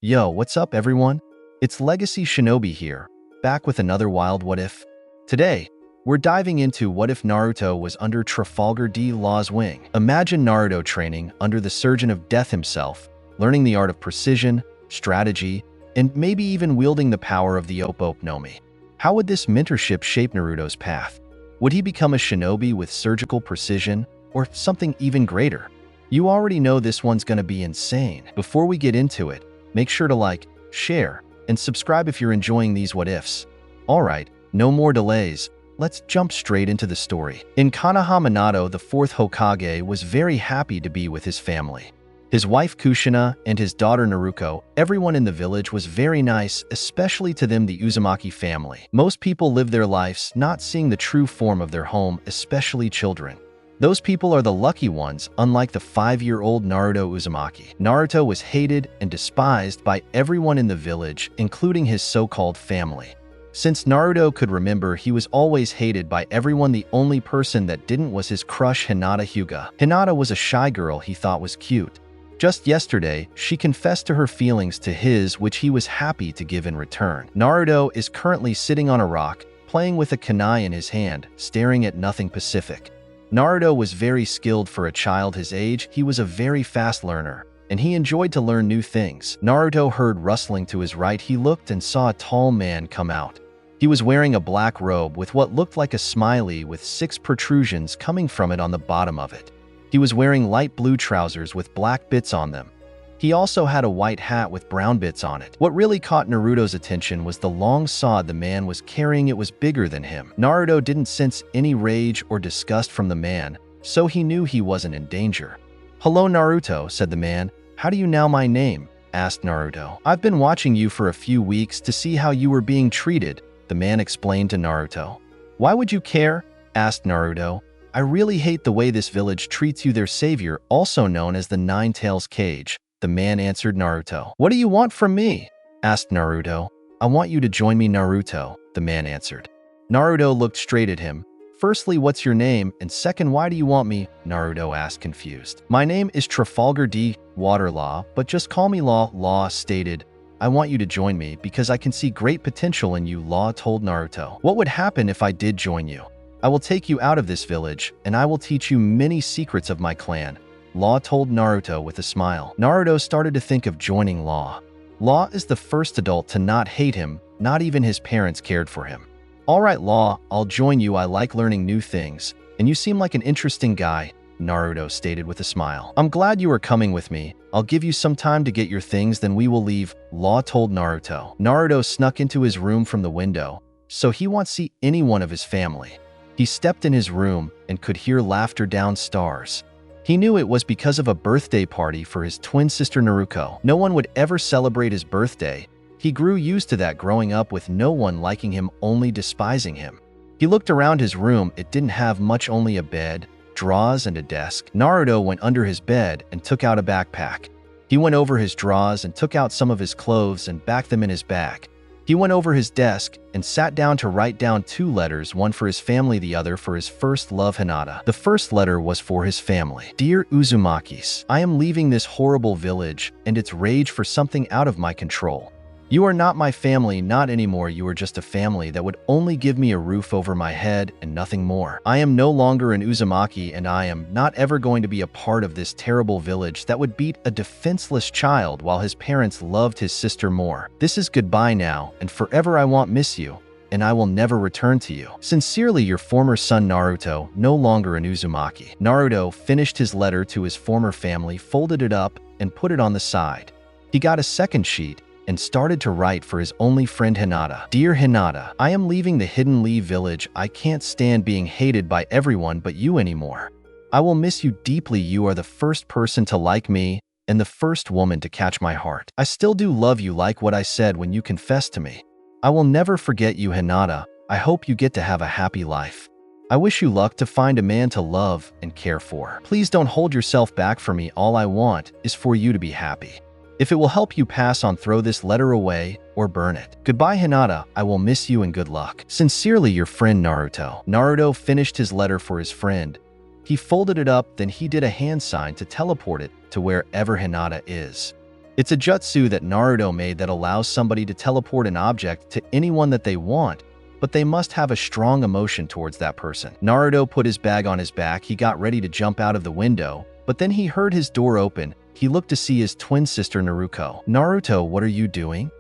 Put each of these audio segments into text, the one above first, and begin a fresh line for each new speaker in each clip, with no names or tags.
Yo, what's up, everyone? It's Legacy Shinobi here, back with another wild what if. Today, we're diving into what if Naruto was under Trafalgar Law's wing. Imagine Naruto training under the Surgeon of Death himself, learning the art of precision, strategy, and maybe even wielding the power of the Ope no Mi. How would this mentorship shape Naruto's path? Would he become a shinobi with surgical precision, or something even greater? You already know this one's gonna be insane. Before we get into it, make sure to like, share, and subscribe if you're enjoying these what-ifs. Alright, no more delays, let's jump straight into the story. In Konoha Minato, the fourth Hokage was very happy to be with his family. His wife Kushina and his daughter Naruko, everyone in the village was very nice, especially to them the Uzumaki family. Most people live their lives not seeing the true form of their home, especially children. Those people are the lucky ones, unlike the 5-year-old Naruto Uzumaki. Naruto was hated and despised by everyone in the village, including his so-called family. Since Naruto could remember, he was always hated by everyone. The only person that didn't was his crush Hinata Hyuga. Hinata was a shy girl he thought was cute. Just yesterday, she confessed to her feelings to his, which he was happy to give in return. Naruto is currently sitting on a rock, playing with a kunai in his hand, staring at nothing Pacific. Naruto was very skilled for a child his age. He was a very fast learner, and he enjoyed to learn new things. Naruto heard rustling to his right. He looked and saw a tall man come out. He was wearing a black robe with what looked like a smiley with 6 protrusions coming from it on the bottom of it. He was wearing light blue trousers with black bits on them. He also had a white hat with brown bits on it. What really caught Naruto's attention was the long sword the man was carrying. It was bigger than him. Naruto didn't sense any rage or disgust from the man, so he knew he wasn't in danger. "Hello Naruto," said the man. "How do you know my name?" asked Naruto. "I've been watching you for a few weeks to see how you were being treated," the man explained to Naruto. "Why would you care?" asked Naruto. "I really hate the way this village treats you, their savior, also known as the Nine Tails Cage," the man answered Naruto. "What do you want from me?" asked Naruto. "I want you to join me, Naruto," the man answered. Naruto looked straight at him. "Firstly, what's your name? And second, why do you want me?" Naruto asked, confused. "My name is Trafalgar Water Law, but just call me Law," Law stated. "I want you to join me because I can see great potential in you," Law told Naruto. "What would happen if I did join you? I will take you out of this village, and I will teach you many secrets of my clan," Law told Naruto with a smile. Naruto started to think of joining Law. Law is the first adult to not hate him, not even his parents cared for him. "Alright Law, I'll join you. I like learning new things, and you seem like an interesting guy," Naruto stated with a smile. "I'm glad you are coming with me. I'll give you some time to get your things, then we will leave," Law told Naruto. Naruto snuck into his room from the window, so he won't see any one of his family. He stepped in his room and could hear laughter downstairs. He knew it was because of a birthday party for his twin sister Naruko. No one would ever celebrate his birthday. He grew used to that growing up, with no one liking him, only despising him. He looked around his room. It didn't have much, only a bed, drawers, and a desk. Naruto went under his bed and took out a backpack. He went over his drawers and took out some of his clothes and packed them in his bag. He went over his desk and sat down to write down 2 letters, one for his family, the other for his first love, Hinata. The first letter was for his family. "Dear Uzumakis, I am leaving this horrible village, and it's rage for something out of my control. You are not my family, not anymore. You are just a family that would only give me a roof over my head and nothing more. I am no longer an Uzumaki, and I am not ever going to be a part of this terrible village that would beat a defenseless child while his parents loved his sister more. This is goodbye now, and forever I won't miss you, and I will never return to you. Sincerely, your former son Naruto, no longer an Uzumaki." Naruto finished his letter to his former family, folded it up, and put it on the side. He got a second sheet and started to write for his only friend Hinata. "Dear Hinata, I am leaving the Hidden Leaf village. I can't stand being hated by everyone but you anymore. I will miss you deeply. You are the first person to like me and the first woman to catch my heart. I still do love you, like what I said when you confessed to me. I will never forget you, Hinata. I hope you get to have a happy life. I wish you luck to find a man to love and care for. Please don't hold yourself back for me. All I want is for you to be happy. If it will help you pass on, throw this letter away or burn it. Goodbye, Hinata. I will miss you and good luck. Sincerely, your friend Naruto." Naruto finished his letter for his friend. He folded it up, then he did a hand sign to teleport it to wherever Hinata is. It's a jutsu that Naruto made that allows somebody to teleport an object to anyone that they want, but they must have a strong emotion towards that person. Naruto put his bag on his back. He got ready to jump out of the window, but then he heard his door open. He looked to see his twin sister Naruto. "Naruto, what are you doing?"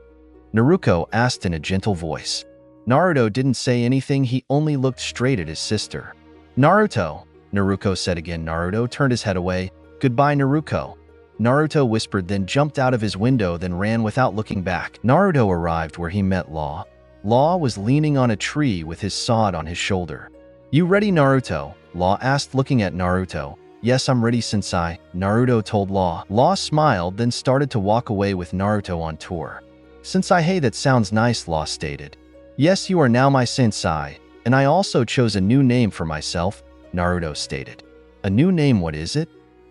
Naruto asked in a gentle voice. Naruto didn't say anything. He only looked straight at his sister. "Naruto," Naruto said again. Naruto turned his head away. "Goodbye, Naruto," Naruto whispered, then jumped out of his window, then ran without looking back. Naruto arrived where he met Law. Law was leaning on a tree with his sword on his shoulder. "You ready, Naruto?" Law asked, looking at Naruto. "Yes, I'm ready, Sensei," Naruto told Law. Law smiled, then started to walk away with Naruto on tour. "Sensei, hey, that sounds nice," Law stated. "Yes, you are now my Sensei, and I also chose a new name for myself," Naruto stated. "A new name, what is it?"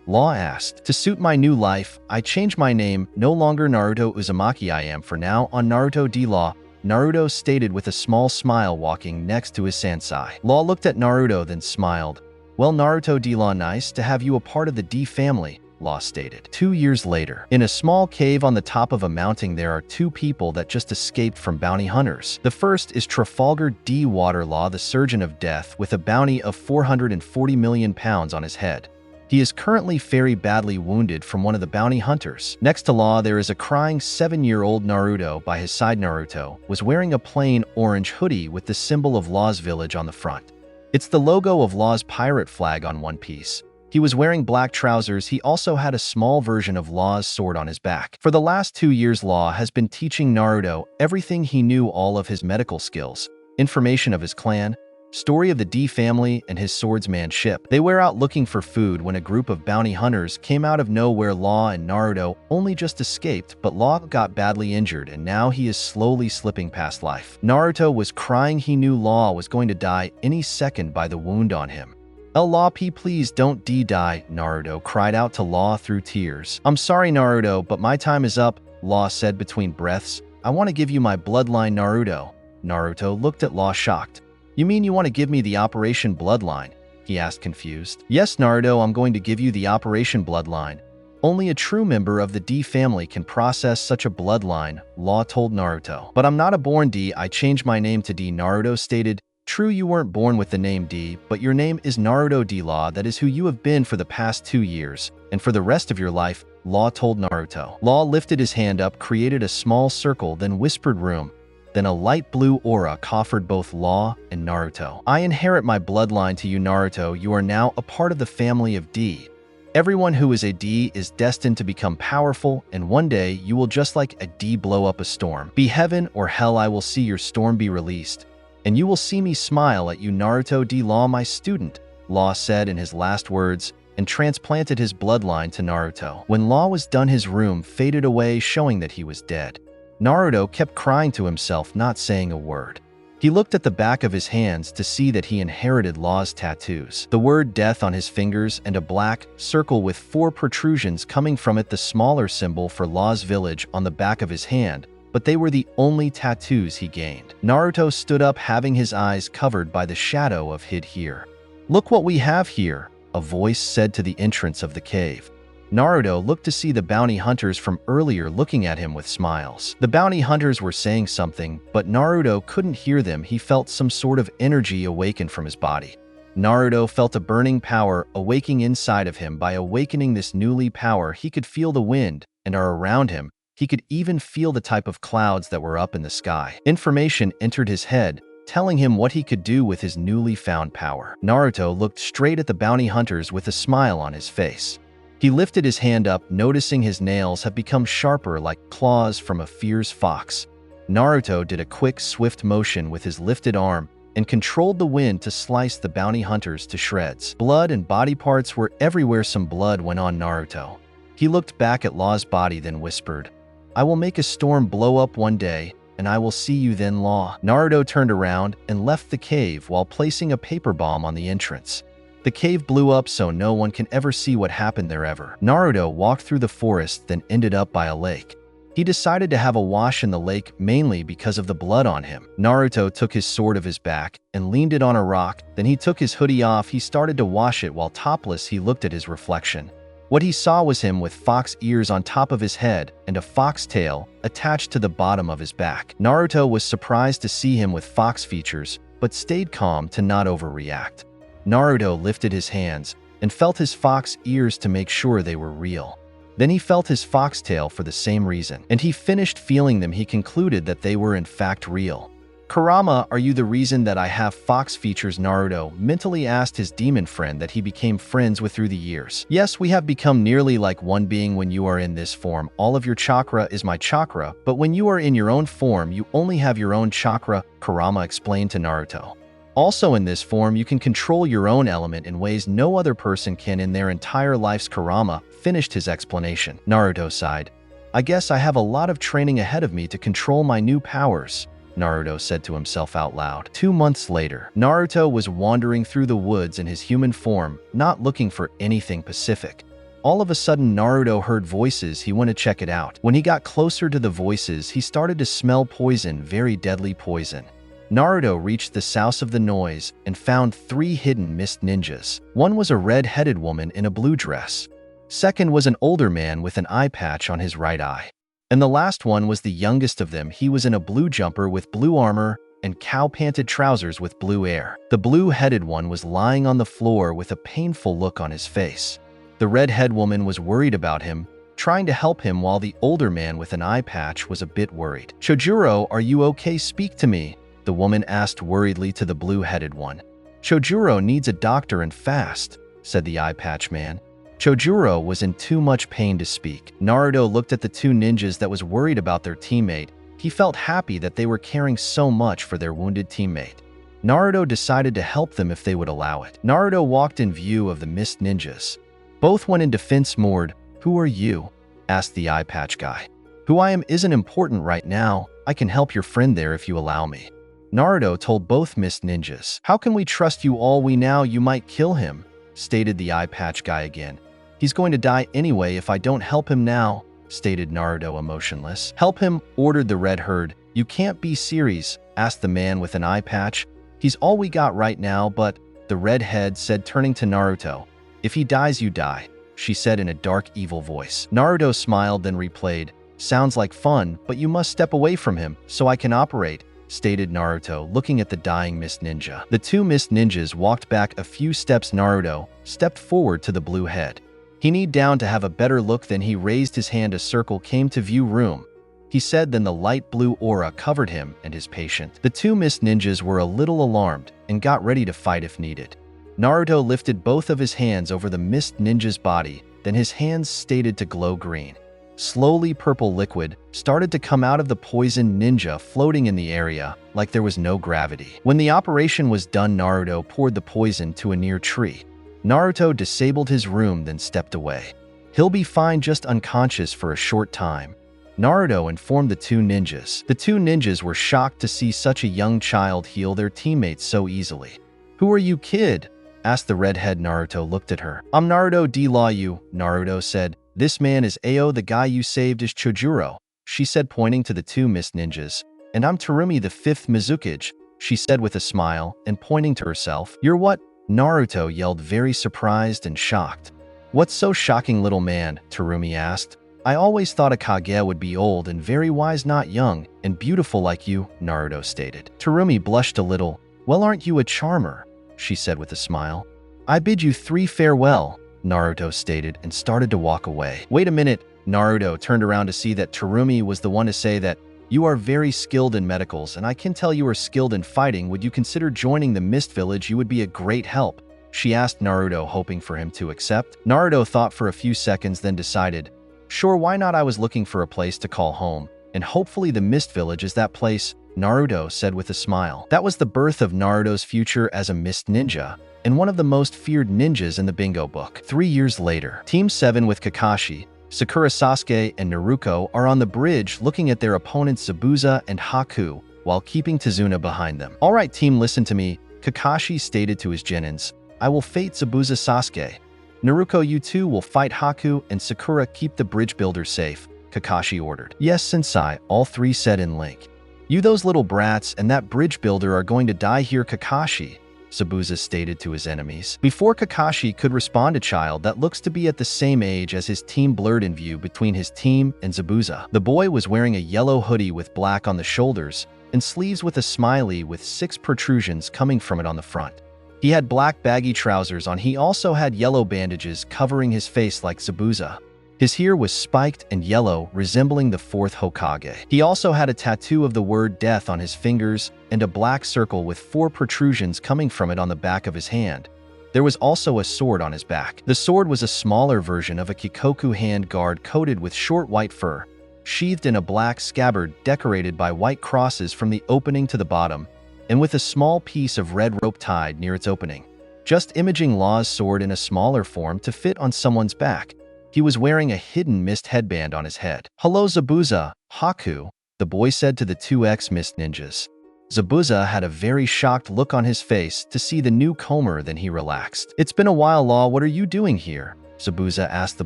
Law asked. "To suit my new life, I changed my name. No longer Naruto Uzumaki I am for now on Naruto D Law," Naruto stated with a small smile, walking next to his sensei. Law looked at Naruto, then smiled. "Well, Naruto D Law, nice to have you a part of the D family," Law stated. 2 years later, in a small cave on the top of a mountain, there are two people that just escaped from bounty hunters. The first is Trafalgar D Waterlaw, the surgeon of death, with a bounty of 440 million pounds on his head. He is currently very badly wounded from one of the bounty hunters. Next to Law, there is a crying 7-year-old Naruto. By his side, Naruto was wearing a plain orange hoodie with the symbol of Law's village on the front. It's the logo of Law's pirate flag on one piece. He was wearing black trousers. He also had a small version of Law's sword on his back. For the last 2 years, Law has been teaching Naruto everything he knew, all of his medical skills, information of his clan, story of the D family, and his swordsmanship. They were out looking for food when a group of bounty hunters came out of nowhere. Law and Naruto only just escaped, but Law got badly injured and now he is slowly slipping past life. Naruto was crying. He knew Law was going to die any second by the wound on him. Law, please don't die," Naruto cried out to Law through tears. "I'm sorry, Naruto, but my time is up," Law said between breaths. "I want to give you my bloodline, Naruto." Naruto looked at Law shocked. "You mean you want to give me the Operation Bloodline?" he asked, confused. "Yes, Naruto, I'm going to give you the Operation Bloodline. Only a true member of the D family can process such a bloodline," Law told Naruto. "But I'm not a born D, I changed my name to D," Naruto stated. "True, you weren't born with the name D, but your name is Naruto D Law. That is who you have been for the past 2 years, and for the rest of your life," Law told Naruto. Law lifted his hand up, created a small circle, then whispered room. Then a light blue aura covered both Law and Naruto. "I inherit my bloodline to you, Naruto. You are now a part of the family of D. Everyone who is a D is destined to become powerful, and one day you will just like a D blow up a storm. Be heaven or hell, I will see your storm be released. And you will see me smile at you, Naruto D Law, my student," Law said in his last words, and transplanted his bloodline to Naruto. When Law was done, his room faded away, showing that he was dead. Naruto kept crying to himself, not saying a word. He looked at the back of his hands to see that he inherited Law's tattoos. The word death on his fingers and a black circle with 4 protrusions coming from it, the smaller symbol for Law's village on the back of his hand, but they were the only tattoos he gained. Naruto stood up, having his eyes covered by the shadow of hid here. "Look what we have here," a voice said to the entrance of the cave. Naruto looked to see the bounty hunters from earlier looking at him with smiles. The bounty hunters were saying something, but Naruto couldn't hear them. He felt some sort of energy awaken from his body. Naruto felt a burning power awaking inside of him. By awakening this newly power, he could feel the wind and are around him. He could even feel the type of clouds that were up in the sky. Information entered his head, telling him what he could do with his newly found power. Naruto looked straight at the bounty hunters with a smile on his face. He lifted his hand up, noticing his nails have become sharper like claws from a fierce fox. Naruto did a quick, swift motion with his lifted arm and controlled the wind to slice the bounty hunters to shreds. Blood and body parts were everywhere. Some blood went on Naruto. He looked back at Law's body, then whispered, "I will make a storm blow up one day, and I will see you then, Law." Naruto turned around and left the cave while placing a paper bomb on the entrance. The cave blew up so no one can ever see what happened there ever. Naruto walked through the forest, then ended up by a lake. He decided to have a wash in the lake, mainly because of the blood on him. Naruto took his sword of his back and leaned it on a rock. Then he took his hoodie off. He started to wash it while topless. He looked at his reflection. What he saw was him with fox ears on top of his head and a fox tail attached to the bottom of his back. Naruto was surprised to see him with fox features, but stayed calm to not overreact. Naruto lifted his hands and felt his fox ears to make sure they were real. Then he felt his foxtail for the same reason, and he finished feeling them. He concluded that they were in fact real. "Kurama, are you the reason that I have fox features?" Naruto mentally asked his demon friend that he became friends with through the years. "Yes, we have become nearly like one being. When you are in this form, all of your chakra is my chakra, but when you are in your own form, you only have your own chakra," Kurama explained to Naruto. "Also in this form, you can control your own element in ways no other person can in their entire lives." Kurama finished his explanation. Naruto sighed. "I guess I have a lot of training ahead of me to control my new powers," Naruto said to himself out loud. 2 months later, Naruto was wandering through the woods in his human form, not looking for anything specific. All of a sudden, Naruto heard voices. He went to check it out. When he got closer to the voices, he started to smell poison, very deadly poison. Naruto reached the source of the noise and found 3 hidden mist ninjas. One was a red-headed woman in a blue dress. Second was an older man with an eye patch on his right eye. And the last one was the youngest of them. He was in a blue jumper with blue armor and cow-panted trousers with blue hair. The blue-headed one was lying on the floor with a painful look on his face. The red-headed woman was worried about him, trying to help him, while the older man with an eye patch was a bit worried. "Chojuro, are you okay? Speak to me," the woman asked worriedly to the blue-headed one. "Chojuro needs a doctor and fast," said the eye patch man. Chojuro was in too much pain to speak. Naruto looked at the 2 ninjas that was worried about their teammate. He felt happy that they were caring so much for their wounded teammate. Naruto decided to help them if they would allow it. Naruto walked in view of the mist ninjas. Both went in defense mode. "Who are you?" asked the eye patch guy. "Who I am isn't important right now. I can help your friend there if you allow me," Naruto told both mist ninjas. "How can we trust you all we now? You might kill him," stated the eye patch guy again. "He's going to die anyway if I don't help him now," stated Naruto emotionless. "Help him," ordered the red herd. "You can't be serious," asked the man with an eye patch. "He's all we got right now, but," the redhead said, turning to Naruto. "If he dies, you die," she said in a dark, evil voice. Naruto smiled, then replayed, "Sounds like fun, but you must step away from him so I can operate," stated Naruto, looking at the dying mist ninja. The 2 mist ninjas walked back a few steps. Naruto stepped forward to the blue head. He kneeled down to have a better look. Then he raised his hand. A circle came to view room. He said, then the light blue aura covered him and his patient. The 2 mist ninjas were a little alarmed and got ready to fight if needed. Naruto lifted both of his hands over the mist ninja's body, then his hands started to glow green. Slowly, purple liquid started to come out of the poisoned ninja, floating in the area like there was no gravity. When the operation was done, Naruto poured the poison to a near tree. Naruto disabled his room, then stepped away. "He'll be fine, just unconscious for a short time," Naruto informed the 2 ninjas. The 2 ninjas were shocked to see such a young child heal their teammates so easily. "Who are you, kid?" asked the redhead. Naruto looked at her. "I'm Naruto D. Law you," Naruto said. "This man is Ao, the guy you saved is Chojuro," she said, pointing to the 2 mist ninjas. "And I'm Terumi, the 5th Mizukage," she said with a smile and pointing to herself. "You're what?" Naruto yelled, very surprised and shocked. "What's so shocking, little man?" Terumi asked. "I always thought a Kage would be old and very wise, not young and beautiful like you," Naruto stated. Terumi blushed a little. "Well, aren't you a charmer?" she said with a smile. "I bid you 3 farewell," Naruto stated and started to walk away. "Wait a minute." Naruto turned around to see that Terumi was the one to say that, "You are very skilled in medicals, and I can tell you are skilled in fighting. Would you consider joining the Mist Village? You would be a great help," she asked Naruto, hoping for him to accept. Naruto thought for a few seconds, then decided, "Sure, why not? I was looking for a place to call home, and hopefully the Mist Village is that place," Naruto said with a smile. That was the birth of Naruto's future as a Mist Ninja, and one of the most feared ninjas in the Bingo book. 3 years later, Team 7 with Kakashi, Sakura, Sasuke, and Naruto are on the bridge looking at their opponents Zabuza and Haku while keeping Tazuna behind them. "All right, team, listen to me," Kakashi stated to his genins. "I will fate Zabuza, Sasuke. Naruto, you two will fight Haku, and Sakura, keep the bridge builder safe," Kakashi ordered. "Yes, Sensei," all 3 said in link. "You those little brats and that bridge builder are going to die here," Kakashi Zabuza stated to his enemies. Before Kakashi could respond, a child that looks to be at the same age as his team blurred in view between his team and Zabuza. The boy was wearing a yellow hoodie with black on the shoulders and sleeves with a smiley with 6 protrusions coming from it on the front. He had black baggy trousers on. He also had yellow bandages covering his face like Zabuza. His hair was spiked and yellow, resembling the 4th Hokage. He also had a tattoo of the word death on his fingers and a black circle with 4 protrusions coming from it on the back of his hand. There was also a sword on his back. The sword was a smaller version of a Kikoku hand guard coated with short white fur, sheathed in a black scabbard decorated by white crosses from the opening to the bottom, and with a small piece of red rope tied near its opening. Just imaging Law's sword in a smaller form to fit on someone's back. He was wearing a hidden mist headband on his head. "Hello, Zabuza, Haku," the boy said to the 2 ex-mist ninjas. Zabuza had a very shocked look on his face to see the newcomer, then he relaxed. "It's been a while, Law. What are you doing here?" Zabuza asked the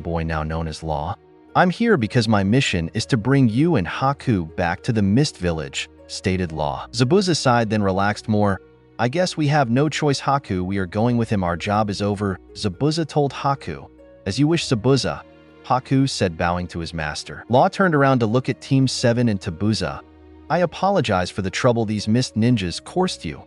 boy now known as Law. "I'm here because my mission is to bring you and Haku back to the Mist Village," stated Law. Zabuza sighed, then relaxed more. "I guess we have no choice, Haku. We are going with him. Our job is over," Zabuza told Haku. "As you wish, Zabuza," Haku said, bowing to his master. Law turned around to look at Team 7 and Zabuza. "I apologize for the trouble these mist ninjas caused you,"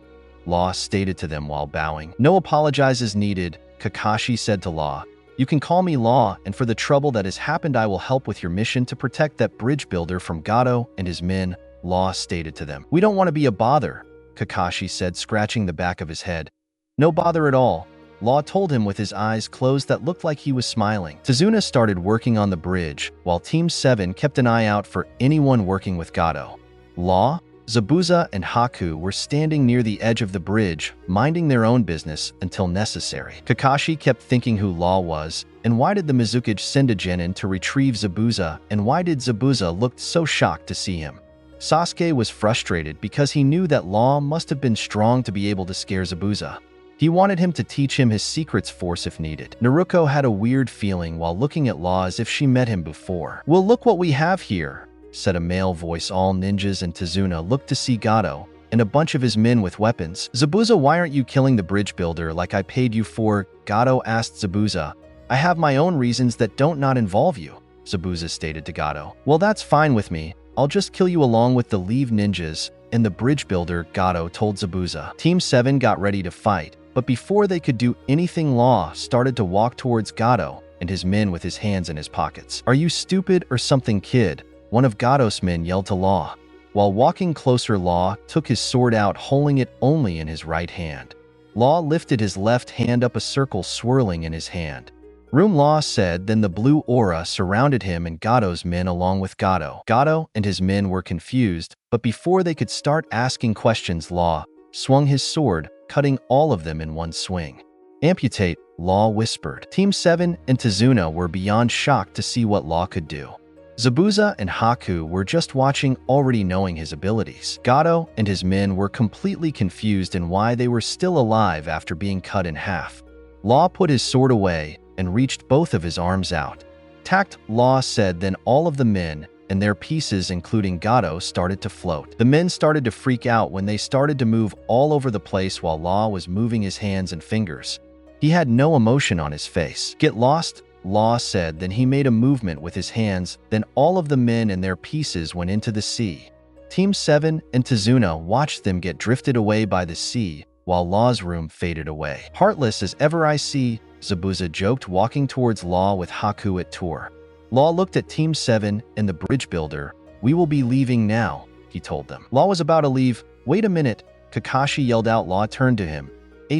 Law stated to them while bowing. "No apologizes needed," Kakashi said to Law. "You can call me Law, and for the trouble that has happened I will help with your mission to protect that bridge builder from Gato and his men," Law stated to them. "We don't want to be a bother," Kakashi said, scratching the back of his head. "No bother at all," Law told him with his eyes closed that looked like he was smiling. Tazuna started working on the bridge, while Team 7 kept an eye out for anyone working with Gato. Law, Zabuza, and Haku were standing near the edge of the bridge, minding their own business until necessary. Kakashi kept thinking who Law was, and why did the Mizukage send a genin to retrieve Zabuza, and why did Zabuza look so shocked to see him? Sasuke was frustrated because he knew that Law must have been strong to be able to scare Zabuza. He wanted him to teach him his secrets force if needed. Naruto had a weird feeling while looking at Law as if she met him before. "Well, look what we have here," said a male voice. All ninjas and Tazuna looked to see Gato and a bunch of his men with weapons. "Zabuza, why aren't you killing the bridge builder like I paid you for?" Gato asked Zabuza. "I have my own reasons that don't not involve you," Zabuza stated to Gato. "Well, that's fine with me. I'll just kill you along with the leave ninjas and the bridge builder," Gato told Zabuza. Team 7 got ready to fight, but before they could do anything, Law started to walk towards Gato and his men with his hands in his pockets. "Are you stupid or something, kid?" one of Gato's men yelled to Law. While walking closer, Law took his sword out, holding it only in his right hand. Law lifted his left hand up, a circle swirling in his hand. "Room," Law said, then the blue aura surrounded him and Gato's men along with Gato. Gato and his men were confused, but before they could start asking questions, Law swung his sword, cutting all of them in one swing. "Amputate," Law whispered. Team 7 and Tazuna were beyond shocked to see what Law could do. Zabuza and Haku were just watching, already knowing his abilities. Gato and his men were completely confused in why they were still alive after being cut in half. Law put his sword away and reached both of his arms out. "Tact," Law said, then all of the men and their pieces, including Gato, started to float. The men started to freak out when they started to move all over the place while Law was moving his hands and fingers. He had no emotion on his face. "Get lost," Law said, then he made a movement with his hands, then all of the men and their pieces went into the sea. Team 7 and Tazuna watched them get drifted away by the sea, while Law's room faded away. "Heartless as ever I see," Zabuza joked, walking towards Law with Haku at tour. Law looked at Team 7 and the bridge builder. "We will be leaving now," he told them. Law was about to leave. "Wait a minute," Kakashi yelled out. Law turned to him.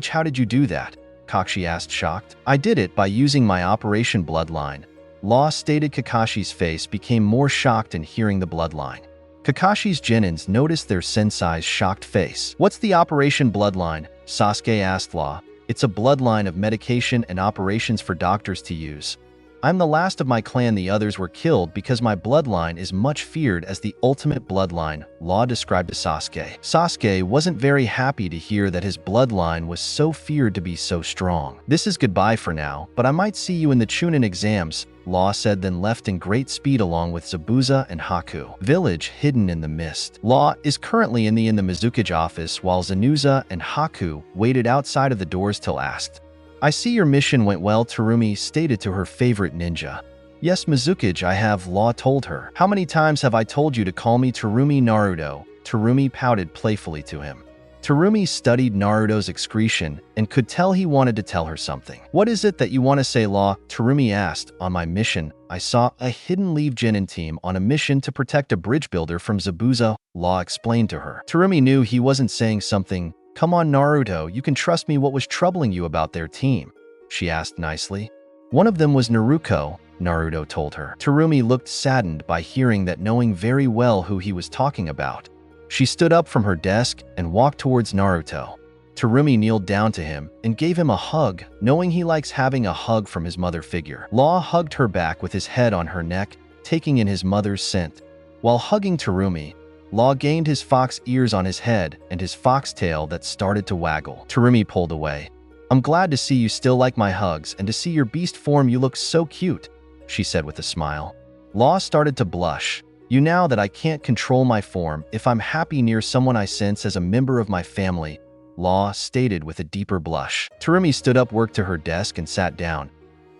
"How did you do that?" Kakashi asked, shocked. "I did it by using my Operation Bloodline," Law stated. Kakashi's face became more shocked in hearing the bloodline. Kakashi's genins noticed their sensei's shocked face. "What's the Operation Bloodline?" Sasuke asked Law. "It's a bloodline of medication and operations for doctors to use." I'm the last of my clan. The others were killed because my bloodline is much feared as the ultimate bloodline, Law described to Sasuke. Sasuke wasn't very happy to hear that his bloodline was so feared to be so strong. This is goodbye for now, but I might see you in the Chunin exams, Law said, then left in great speed along with Zabuza and Haku. Village hidden in the mist. Law is currently in the Mizukage office while Zanuza and Haku waited outside of the doors till asked. I see your mission went well, Terumi stated to her favorite ninja. Yes, Mizukage, I have, Law told her. How many times have I told you to call me Terumi Naruto? Terumi pouted playfully to him. Terumi studied Naruto's excretion and could tell he wanted to tell her something. What is it that you want to say, Law? Terumi asked. On my mission, I saw a hidden Leave Genin team on a mission to protect a bridge builder from Zabuza, Law explained to her. Terumi knew he wasn't saying something. Come on, Naruto, you can trust me. What was troubling you about their team? She asked nicely. One of them was Naruto, Naruto told her. Terumi looked saddened by hearing that, knowing very well who he was talking about. She stood up from her desk and walked towards Naruto. Terumi kneeled down to him and gave him a hug, knowing he likes having a hug from his mother figure. Law hugged her back with his head on her neck, taking in his mother's scent. While hugging Terumi, Law gained his fox ears on his head and his foxtail that started to waggle. Terumi pulled away. I'm glad to see you still like my hugs and to see your beast form. You look so cute, she said with a smile. Law started to blush. You know that I can't control my form. If I'm happy near someone I sense as a member of my family, Law stated with a deeper blush. Terumi stood up, worked to her desk and sat down.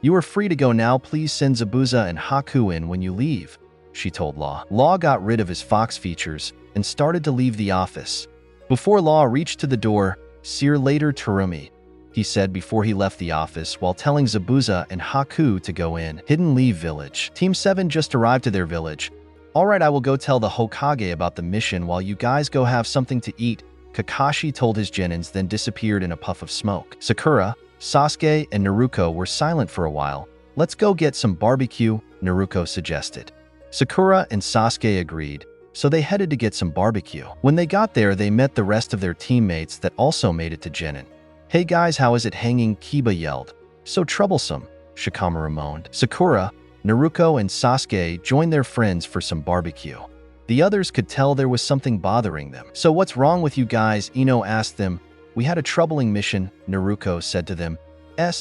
You are free to go now. Please send Zabuza and Haku in when you leave, she told Law. Law got rid of his fox features and started to leave the office. Before Law reached to the door, see you later, Terumi, he said before he left the office while telling Zabuza and Haku to go in. Hidden Leave Village. Team 7 just arrived to their village. Alright, I will go tell the Hokage about the mission while you guys go have something to eat, Kakashi told his genins, then disappeared in a puff of smoke. Sakura, Sasuke, and Naruto were silent for a while. Let's go get some barbecue, Naruto suggested. Sakura and Sasuke agreed, so they headed to get some barbecue. When they got there, they met the rest of their teammates that also made it to Genin. Hey guys, how is it hanging? Kiba yelled. So troublesome, Shikamaru moaned. Sakura, Naruto, and Sasuke joined their friends for some barbecue. The others could tell there was something bothering them. So what's wrong with you guys? Ino asked them. We had a troubling mission, Naruto said to them.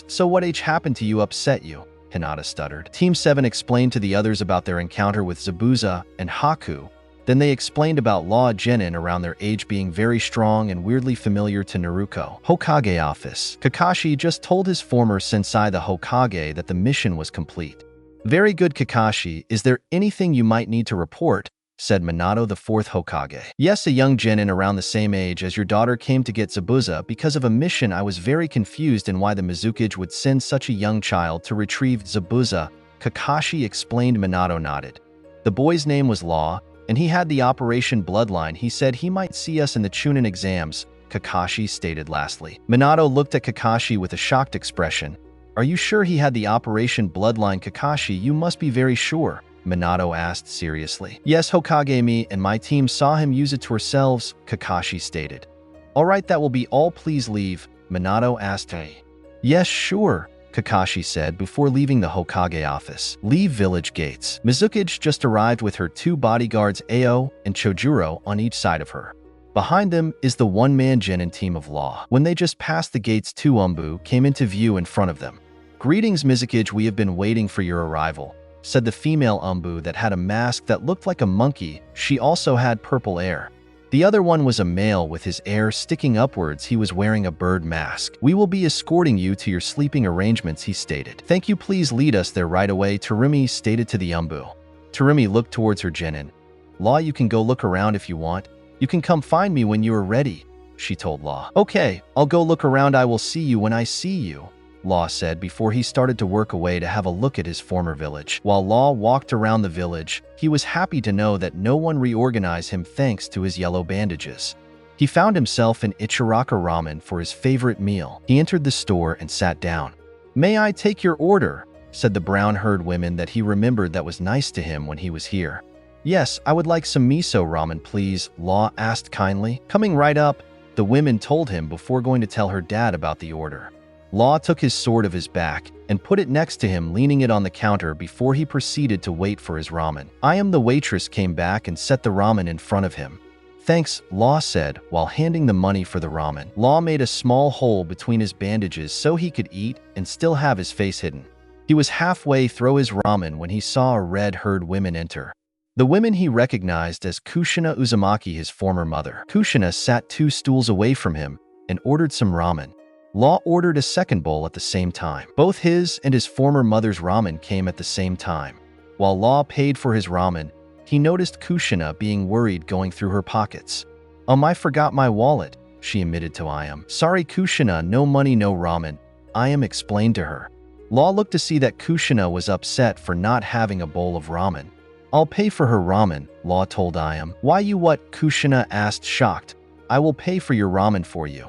So what happened to you? Upset you? Hinata stuttered. Team 7 explained to the others about their encounter with Zabuza and Haku. Then they explained about Law Genin around their age being very strong and weirdly familiar to Naruto. Hokage office. Kakashi just told his former sensei the Hokage that the mission was complete. Very good, Kakashi. Is there anything you might need to report? Said Minato, the 4th Hokage. Yes, a young genin around the same age as your daughter came to get Zabuza because of a mission. I was very confused in why the Mizukage would send such a young child to retrieve Zabuza, Kakashi explained. Minato nodded. The boy's name was Law, and he had the Operation Bloodline. He said he might see us in the Chunin exams, Kakashi stated lastly. Minato looked at Kakashi with a shocked expression. Are you sure he had the Operation Bloodline, Kakashi? You must be very sure, Minato asked seriously. Yes, Hokage, me and my team saw him use it to ourselves, Kakashi stated. Alright, that will be all. Please leave, Minato asked. Hey. Yes, sure, Kakashi said before leaving the Hokage office. Leave village gates. Mizukage just arrived with her 2 bodyguards, Ao and Chojuro, on each side of her. Behind them is the one-man genin team of Law. When they just passed the gates, 2 Umbu came into view in front of them. Greetings, Mizukage, we have been waiting for your arrival, said the female Umbu that had a mask that looked like a monkey. She also had purple hair. The other one was a male with his hair sticking upwards. He was wearing a bird mask. We will be escorting you to your sleeping arrangements, he stated. Thank you, please lead us there right away, Terumi stated to the Umbu. Terumi looked towards her genin. Law, you can go look around if you want. You can come find me when you are ready, she told Law. Okay, I'll go look around. I will see you when I see you, Law said before he started to work away to have a look at his former village. While Law walked around the village, he was happy to know that no one reorganized him thanks to his yellow bandages. He found himself in Ichiraka Ramen for his favorite meal. He entered the store and sat down. May I take your order? Said the brown-haired woman that he remembered that was nice to him when he was here. Yes, I would like some miso ramen, please, Law asked kindly. Coming right up, the women told him before going to tell her dad about the order. Law took his sword of his back and put it next to him, leaning it on the counter before he proceeded to wait for his ramen. The waitress came back and set the ramen in front of him. "Thanks," Law said while handing the money for the ramen. Law made a small hole between his bandages so he could eat and still have his face hidden. He was halfway through his ramen when he saw a red-haired woman enter. The women he recognized as Kushina Uzumaki, his former mother. Kushina sat 2 stools away from him and ordered some ramen. Law ordered a second bowl at the same time. Both his and his former mother's ramen came at the same time. While Law paid for his ramen, he noticed Kushina being worried, going through her pockets. I forgot my wallet," she admitted to Ayam. "Sorry, Kushina, no money, no ramen," Ayam explained to her. Law looked to see that Kushina was upset for not having a bowl of ramen. "I'll pay for her ramen," Law told Ayam. "Why you what?" Kushina asked, shocked. "I will pay for your ramen for you,"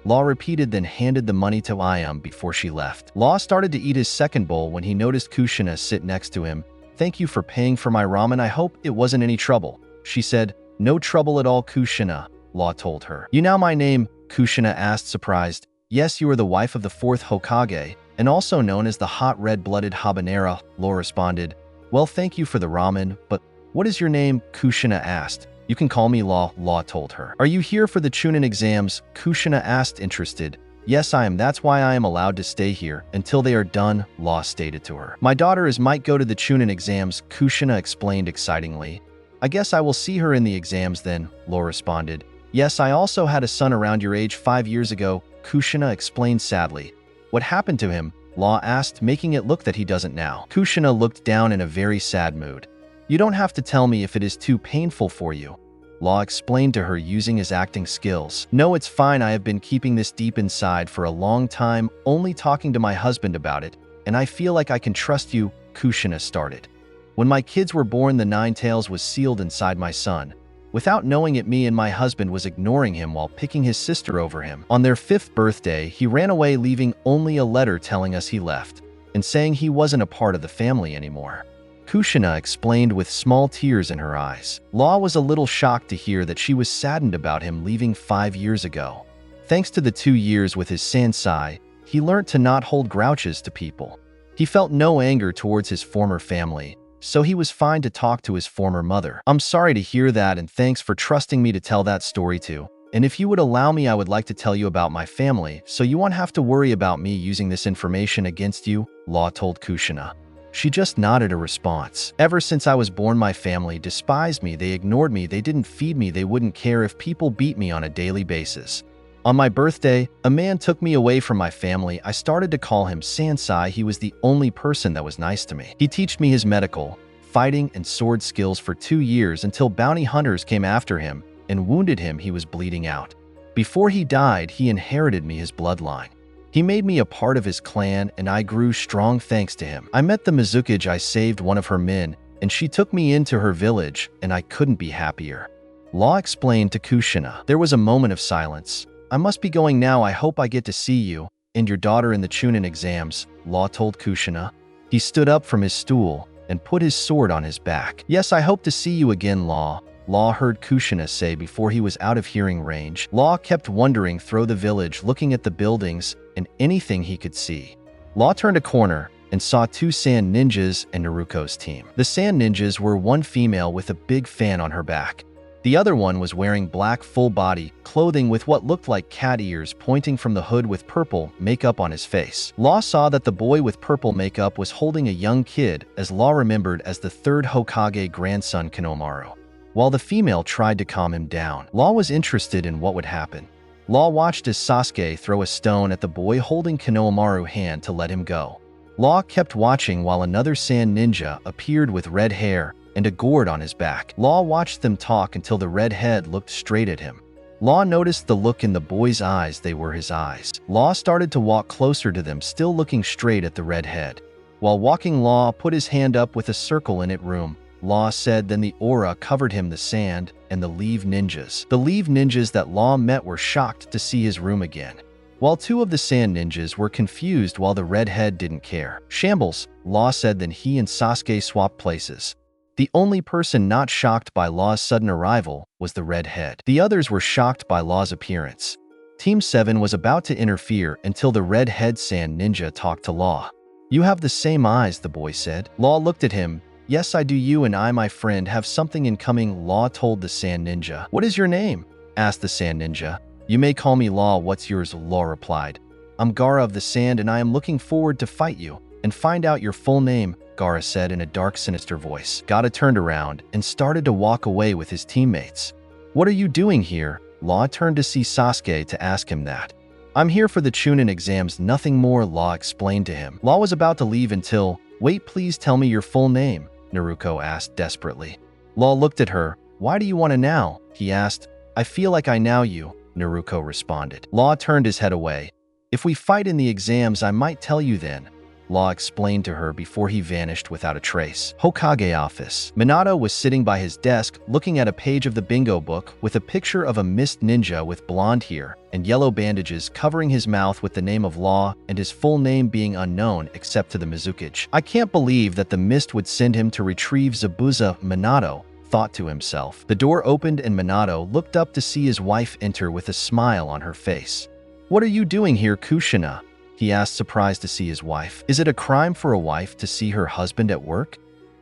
Law repeated, then handed the money to Ayam before she left. Law started to eat his second bowl when he noticed Kushina sit next to him. "Thank you for paying for my ramen. I hope it wasn't any trouble," she said. "No trouble at all, Kushina," Law told her. "You know my name?" Kushina asked, surprised. "Yes, you are the wife of the 4th Hokage, and also known as the hot red-blooded habanera," Law responded. "Well, thank you for the ramen, but what is your name?" Kushina asked. "You can call me Law," Law told her. "Are you here for the Chunin exams?" Kushina asked, interested. "Yes, I am. That's why I am allowed to stay here until they are done," Law stated to her. "My daughter might go to the Chunin exams," Kushina explained excitingly. "I guess I will see her in the exams then," Law responded. "Yes, I also had a son around your age 5 years ago," Kushina explained sadly. "What happened to him?" Law asked, making it look that he doesn't now. Kushina looked down in a very sad mood. "You don't have to tell me if it is too painful for you," Law explained to her using his acting skills. "No, it's fine. I have been keeping this deep inside for a long time, only talking to my husband about it, and I feel like I can trust you," Kushina started. "When my kids were born, the 9 tails was sealed inside my son. Without knowing it, me and my husband was ignoring him while picking his sister over him. On their 5th birthday, he ran away, leaving only a letter telling us he left and saying he wasn't a part of the family anymore," Kushina explained with small tears in her eyes. Law was a little shocked to hear that she was saddened about him leaving 5 years ago. Thanks to the 2 years with his sensei, he learned to not hold grudges to people. He felt no anger towards his former family, so he was fine to talk to his former mother. "I'm sorry to hear that, and thanks for trusting me to tell that story to. And if you would allow me, I would like to tell you about my family, so you won't have to worry about me using this information against you," Law told Kushina. She just nodded a response. "Ever since I was born, my family despised me. They ignored me. They didn't feed me. They wouldn't care if people beat me on a daily basis. On my birthday, a man took me away from my family. I started to call him Sensei. He was the only person that was nice to me. He taught me his medical, fighting, and sword skills for 2 years until bounty hunters came after him and wounded him. He was bleeding out. Before he died, he inherited me, his bloodline. He made me a part of his clan, and I grew strong thanks to him. I met the Mizukage. I saved one of her men, and she took me into her village, and I couldn't be happier," Law explained to Kushina. There was a moment of silence. "I must be going now. I hope I get to see you and your daughter in the Chunin exams," Law told Kushina. He stood up from his stool and put his sword on his back. "Yes, I hope to see you again, Law," Law heard Kushina say before he was out of hearing range. Law kept wandering through the village, looking at the buildings and anything he could see. Law turned a corner and saw 2 sand ninjas and Naruto's team. The sand ninjas were one female with a big fan on her back. The other one was wearing black full-body clothing with what looked like cat ears pointing from the hood with purple makeup on his face. Law saw that the boy with purple makeup was holding a young kid, as Law remembered as the 3rd Hokage grandson Kinomaru. While the female tried to calm him down, Law was interested in what would happen. Law watched as Sasuke throw a stone at the boy holding Kinomaru's hand to let him go. Law kept watching while another sand ninja appeared with red hair and a gourd on his back. Law watched them talk until the redhead looked straight at him. Law noticed the look in the boy's eyes. They were his eyes. Law started to walk closer to them, still looking straight at the redhead. While walking, Law put his hand up with a circle in it room. Law said, then the aura covered him, the sand, and the leave ninjas. The leave ninjas that Law met were shocked to see his room again, while 2 of the sand ninjas were confused while the redhead didn't care. Shambles, Law said, then he and Sasuke swapped places. The only person not shocked by Law's sudden arrival was the redhead. The others were shocked by Law's appearance. Team 7 was about to interfere until the red-head sand ninja talked to Law. "You have the same eyes," the boy said. Law looked at him. "Yes, I do. You and I, my friend, have something in common," Law told the sand ninja. "What is your name?" asked the sand ninja. "You may call me Law. What's yours?" Law replied. "I'm Gara of the Sand, and I am looking forward to fight you and find out your full name," Gara said in a dark, sinister voice. Gara turned around and started to walk away with his teammates. "What are you doing here?" Law turned to see Sasuke to ask him that. "I'm here for the Chunin exams, nothing more," Law explained to him. Law was about to leave until, "Wait, please tell me your full name," Naruto asked desperately. Law looked at her. "Why do you want to know?" he asked. "I feel like I know you," Naruto responded. Law turned his head away. "If we fight in the exams, I might tell you then," Law explained to her before he vanished without a trace. Hokage office. Minato was sitting by his desk looking at a page of the bingo book with a picture of a mist ninja with blonde hair and yellow bandages covering his mouth with the name of Law and his full name being unknown except to the Mizukage. "I can't believe that the mist would send him to retrieve Zabuza," Minato thought to himself. The door opened and Minato looked up to see his wife enter with a smile on her face. "What are you doing here, Kushina?" he asked, surprised to see his wife. "Is it a crime for a wife to see her husband at work?"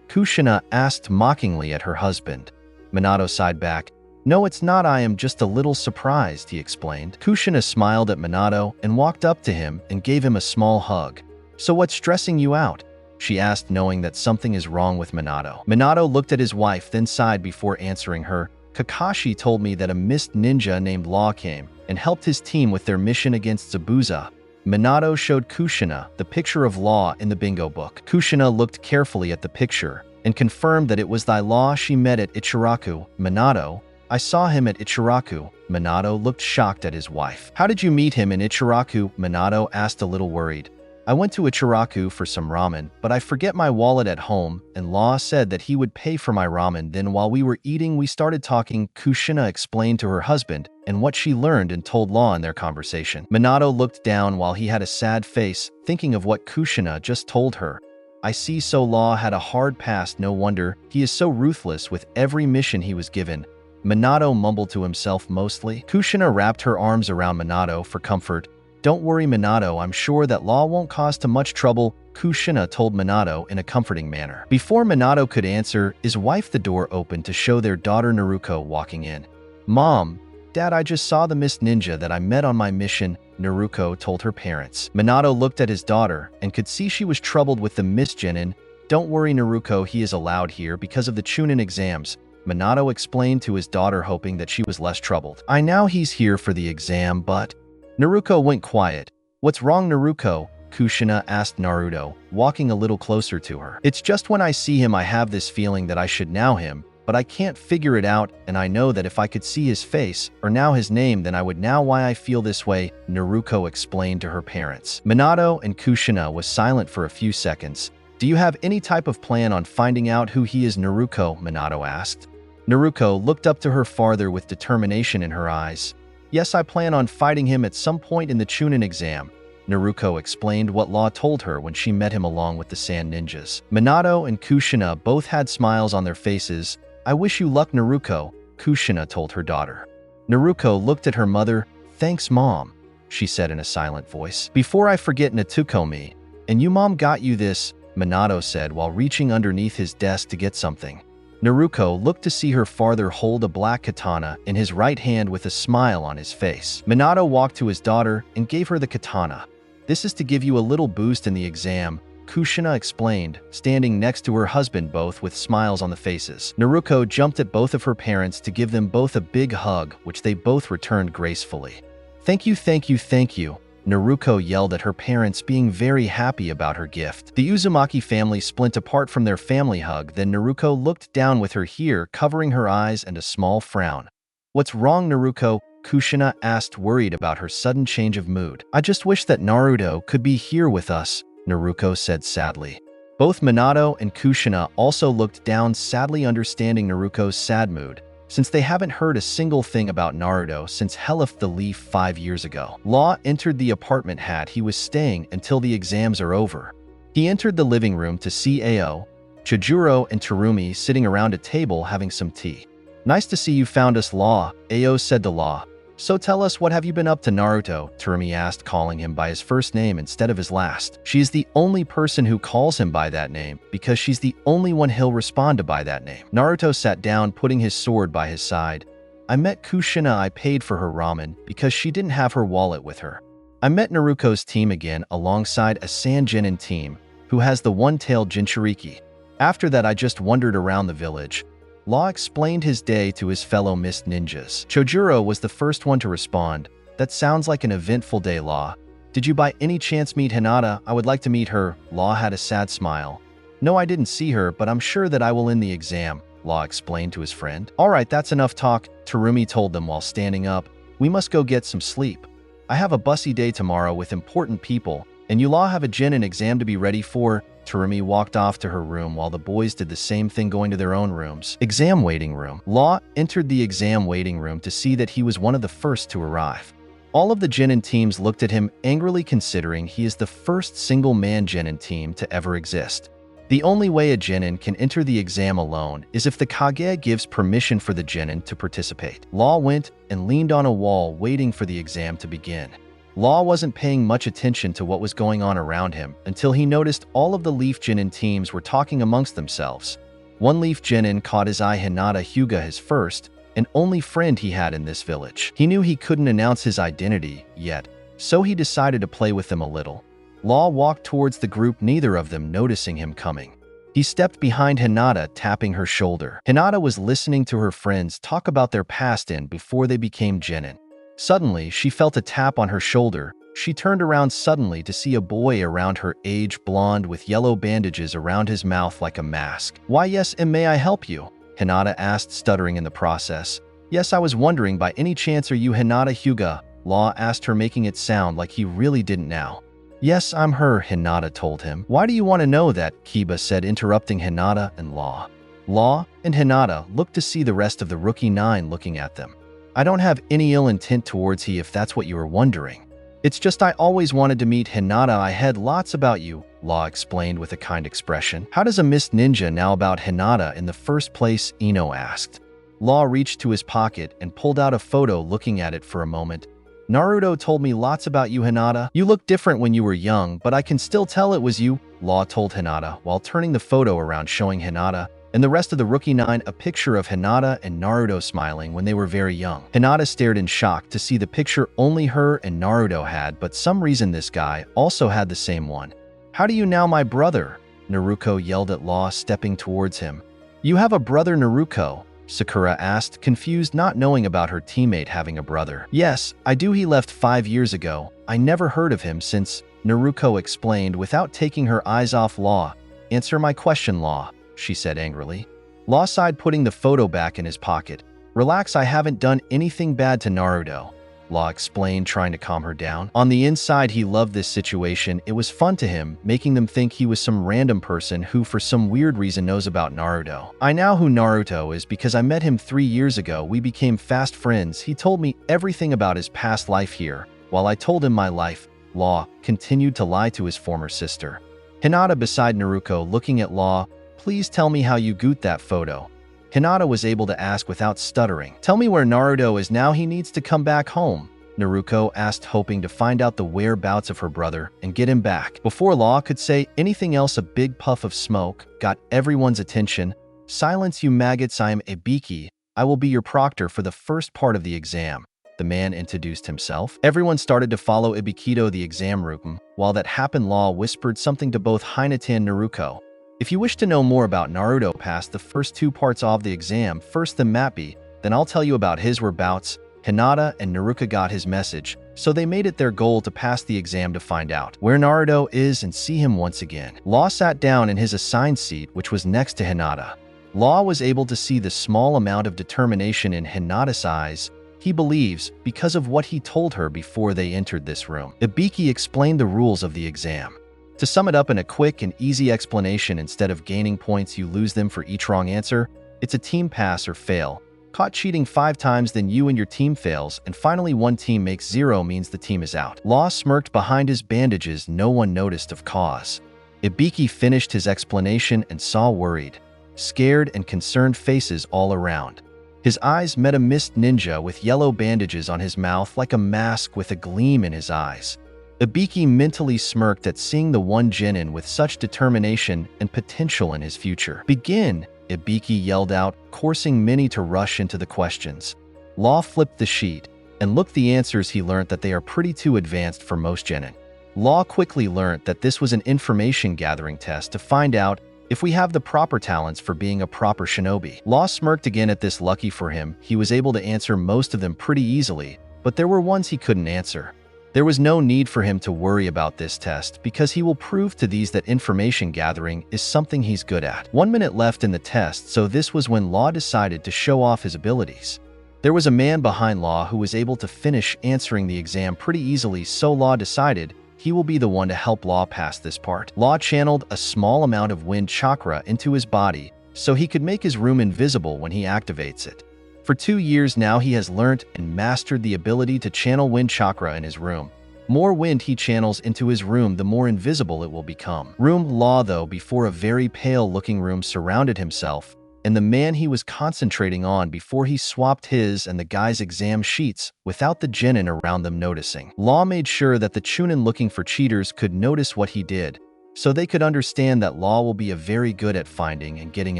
Kushina asked mockingly at her husband. Minato sighed back. "No, it's not. I am just a little surprised," he explained. Kushina smiled at Minato and walked up to him and gave him a small hug. "So what's stressing you out?" she asked, knowing that something is wrong with Minato. Minato looked at his wife, then sighed before answering her. "Kakashi told me that a mist ninja named Law came and helped his team with their mission against Zabuza." Minato showed Kushina the picture of Law in the bingo book. Kushina looked carefully at the picture and confirmed that it was the Law she met at Ichiraku. "Minato, I saw him at Ichiraku." Minato looked shocked at his wife. "How did you meet him in Ichiraku?" Minato asked, a little worried. "I went to Ichiraku for some ramen, but I forget my wallet at home, and Law said that he would pay for my ramen. Then while we were eating, we started talking," Kushina explained to her husband and what she learned and told Law in their conversation. Minato looked down while he had a sad face, thinking of what Kushina just told her. "I see, so Law had a hard past. No wonder he is so ruthless with every mission he was given." Minato mumbled to himself mostly. Kushina wrapped her arms around Minato for comfort. "Don't worry, Minato, I'm sure that Law won't cause too much trouble," Kushina told Minato in a comforting manner. Before Minato could answer his wife, the door opened to show their daughter Naruto walking in. "Mom, Dad, I just saw the mist ninja that I met on my mission," Naruto told her parents. Minato looked at his daughter and could see she was troubled with the mist genin. "Don't worry, Naruto, he is allowed here because of the Chunin exams," Minato explained to his daughter, hoping that she was less troubled. "I know he's here for the exam, but—" Naruto went quiet. "What's wrong, Naruto?" Kushina asked Naruto, walking a little closer to her. "It's just when I see him I have this feeling that I should know him, but I can't figure it out, and I know that if I could see his face or know his name then I would know why I feel this way," Naruto explained to her parents. Minato and Kushina was silent for a few seconds. "Do you have any type of plan on finding out who he is, Naruto?" Minato asked. Naruto looked up to her farther with determination in her eyes. "Yes, I plan on fighting him at some point in the Chunin exam." Naruto explained what Law told her when she met him along with the Sand Ninjas. Minato and Kushina both had smiles on their faces. "I wish you luck, Naruto," Kushina told her daughter. Naruto looked at her mother. "Thanks, Mom," she said in a silent voice. "Before I forget, Natsuko-me, and you, Mom, got you this," Minato said while reaching underneath his desk to get something. Naruto looked to see her father hold a black katana in his right hand with a smile on his face. Minato walked to his daughter and gave her the katana. "This is to give you a little boost in the exam," Kushina explained, standing next to her husband, both with smiles on the faces. Naruto jumped at both of her parents to give them both a big hug, which they both returned gracefully. "Thank you, thank you, thank you," Naruto yelled at her parents, being very happy about her gift. The Uzumaki family split apart from their family hug. Then Naruto looked down with her hair covering her eyes and a small frown. "What's wrong, Naruto?" Kushina asked, worried about her sudden change of mood. "I just wish that Naruto could be here with us," Naruto said sadly. Both Minato and Kushina also looked down sadly, understanding Naruto's sad mood, since they haven't heard a single thing about Naruto since he left the Leaf 5 years ago. Law entered the apartment he was staying until the exams are over. He entered the living room to see Ao, Chijuro, and Terumi sitting around a table having some tea. "Nice to see you found us, Law," Ao said to Law. "So tell us, what have you been up to, Naruto?" Terumi asked, calling him by his first name instead of his last. She is the only person who calls him by that name because she's the only one he'll respond to by that name. Naruto sat down, putting his sword by his side. "I met Kushina. I paid for her ramen because she didn't have her wallet with her. I met Naruko's team again alongside a Sanjinin team who has the one-tailed Jinchuriki. After that, I just wandered around the village." Law explained his day to his fellow mist ninjas. Chojuro was the first one to respond. "That sounds like an eventful day, Law. Did you by any chance meet Hinata? I would like to meet her." Law had a sad smile. "No, I didn't see her, but I'm sure that I will in the exam," Law explained to his friend. "All right, that's enough talk," Terumi told them while standing up. "We must go get some sleep. I have a bussy day tomorrow with important people, and you Law have a Jinin exam to be ready for." Terumi walked off to her room while the boys did the same thing, going to their own rooms. Exam waiting room. Law entered the exam waiting room to see that he was one of the first to arrive. All of the Jinin teams looked at him angrily, considering he is the first single-man Jinin team to ever exist. The only way a Jinin can enter the exam alone is if the Kage gives permission for the Jinin to participate. Law went and leaned on a wall, waiting for the exam to begin. Law wasn't paying much attention to what was going on around him until he noticed all of the Leaf Jinin teams were talking amongst themselves. One Leaf Jinin caught his eye. Hinata Hyuga, his first and only friend he had in this village. He knew he couldn't announce his identity yet, so he decided to play with them a little. Law walked towards the group, neither of them noticing him coming. He stepped behind Hinata, tapping her shoulder. Hinata was listening to her friends talk about their past and before they became Jinin. Suddenly, she felt a tap on her shoulder. She turned around suddenly to see a boy around her age, blonde with yellow bandages around his mouth like a mask. "Why, yes, and may I help you?" Hinata asked, stuttering in the process. "Yes, I was wondering, by any chance are you Hinata Hyuga?" Law asked her, making it sound like he really didn't know. "Yes, I'm her," Hinata told him. "Why do you want to know that?" Kiba said, interrupting Hinata and Law. Law and Hinata looked to see the rest of the Rookie 9 looking at them. "I don't have any ill intent towards he, if that's what you were wondering. It's just I always wanted to meet Hinata. I had lots about you," Law explained with a kind expression. "How does a mist ninja know about Hinata in the first place?" Ino asked. Law reached to his pocket and pulled out a photo, looking at it for a moment. "Naruto told me lots about you, Hinata. You looked different when you were young, but I can still tell it was you," Law told Hinata while turning the photo around, showing Hinata and the rest of the Rookie 9 a picture of Hinata and Naruto smiling when they were very young. Hinata stared in shock to see the picture only her and Naruto had, but some reason this guy also had the same one. "How do you know my brother?" Naruto yelled at Law, stepping towards him. "You have a brother, Naruto?" Sakura asked, confused, not knowing about her teammate having a brother. "Yes, I do. He left 5 years ago. I never heard of him since," Naruto explained without taking her eyes off Law. "Answer my question, Law," she said angrily. Law sighed, putting the photo back in his pocket. "Relax, I haven't done anything bad to Naruto," Law explained, trying to calm her down. On the inside, he loved this situation. It was fun to him, making them think he was some random person who for some weird reason knows about Naruto. "I know who Naruto is because I met him 3 years ago. We became fast friends. He told me everything about his past life here, while I told him my life." Law continued to lie to his former sister. Hinata beside Naruto, looking at Law. "Please tell me how you got that photo." Hinata was able to ask without stuttering. "Tell me where Naruto is now. He needs to come back home," Naruto asked, hoping to find out the whereabouts of her brother and get him back. Before Law could say anything else, a big puff of smoke got everyone's attention. "Silence, you maggots. I am Ibiki. I will be your proctor for the first part of the exam," the man introduced himself. Everyone started to follow Ibiki to the exam room. While that happened, Law whispered something to both Hinata and Naruto. "If you wish to know more about Naruto past the first 2 parts of the exam, first the Mappy, then I'll tell you about his whereabouts." Hinata and Naruto got his message, so they made it their goal to pass the exam to find out where Naruto is and see him once again. Law sat down in his assigned seat, which was next to Hinata. Law was able to see the small amount of determination in Hinata's eyes. He believes, because of what he told her before they entered this room. Ibiki explained the rules of the exam. To sum it up in a quick and easy explanation, instead of gaining points, you lose them for each wrong answer. It's a team pass or fail. Caught cheating 5 times, then you and your team fails, and finally one team makes 0 means the team is out. Law smirked behind his bandages. No one noticed of cause. Ibiki finished his explanation and saw worried, scared, and concerned faces all around. His eyes met a mist ninja with yellow bandages on his mouth like a mask with a gleam in his eyes. Ibiki mentally smirked at seeing the one genin with such determination and potential in his future. "Begin!" Ibiki yelled out, forcing many to rush into the questions. Law flipped the sheet and looked the answers. He learned that they are pretty too advanced for most genin. Law quickly learned that this was an information gathering test to find out if we have the proper talents for being a proper shinobi. Law smirked again at this. Lucky for him, he was able to answer most of them pretty easily, but there were ones he couldn't answer. There was no need for him to worry about this test because he will prove to these that information gathering is something he's good at. 1 minute left in the test, so this was when Law decided to show off his abilities. There was a man behind Law who was able to finish answering the exam pretty easily, so Law decided he will be the one to help Law pass this part. Law channeled a small amount of wind chakra into his body so he could make his room invisible when he activates it. For 2 years now, he has learnt and mastered the ability to channel wind chakra in his room. More wind he channels into his room, the more invisible it will become. Law, though, before a very pale-looking room surrounded himself, and the man he was concentrating on before he swapped his and the guy's exam sheets without the genin around them noticing. Law made sure that the Chunin looking for cheaters could notice what he did, so they could understand that Law will be very good at finding and getting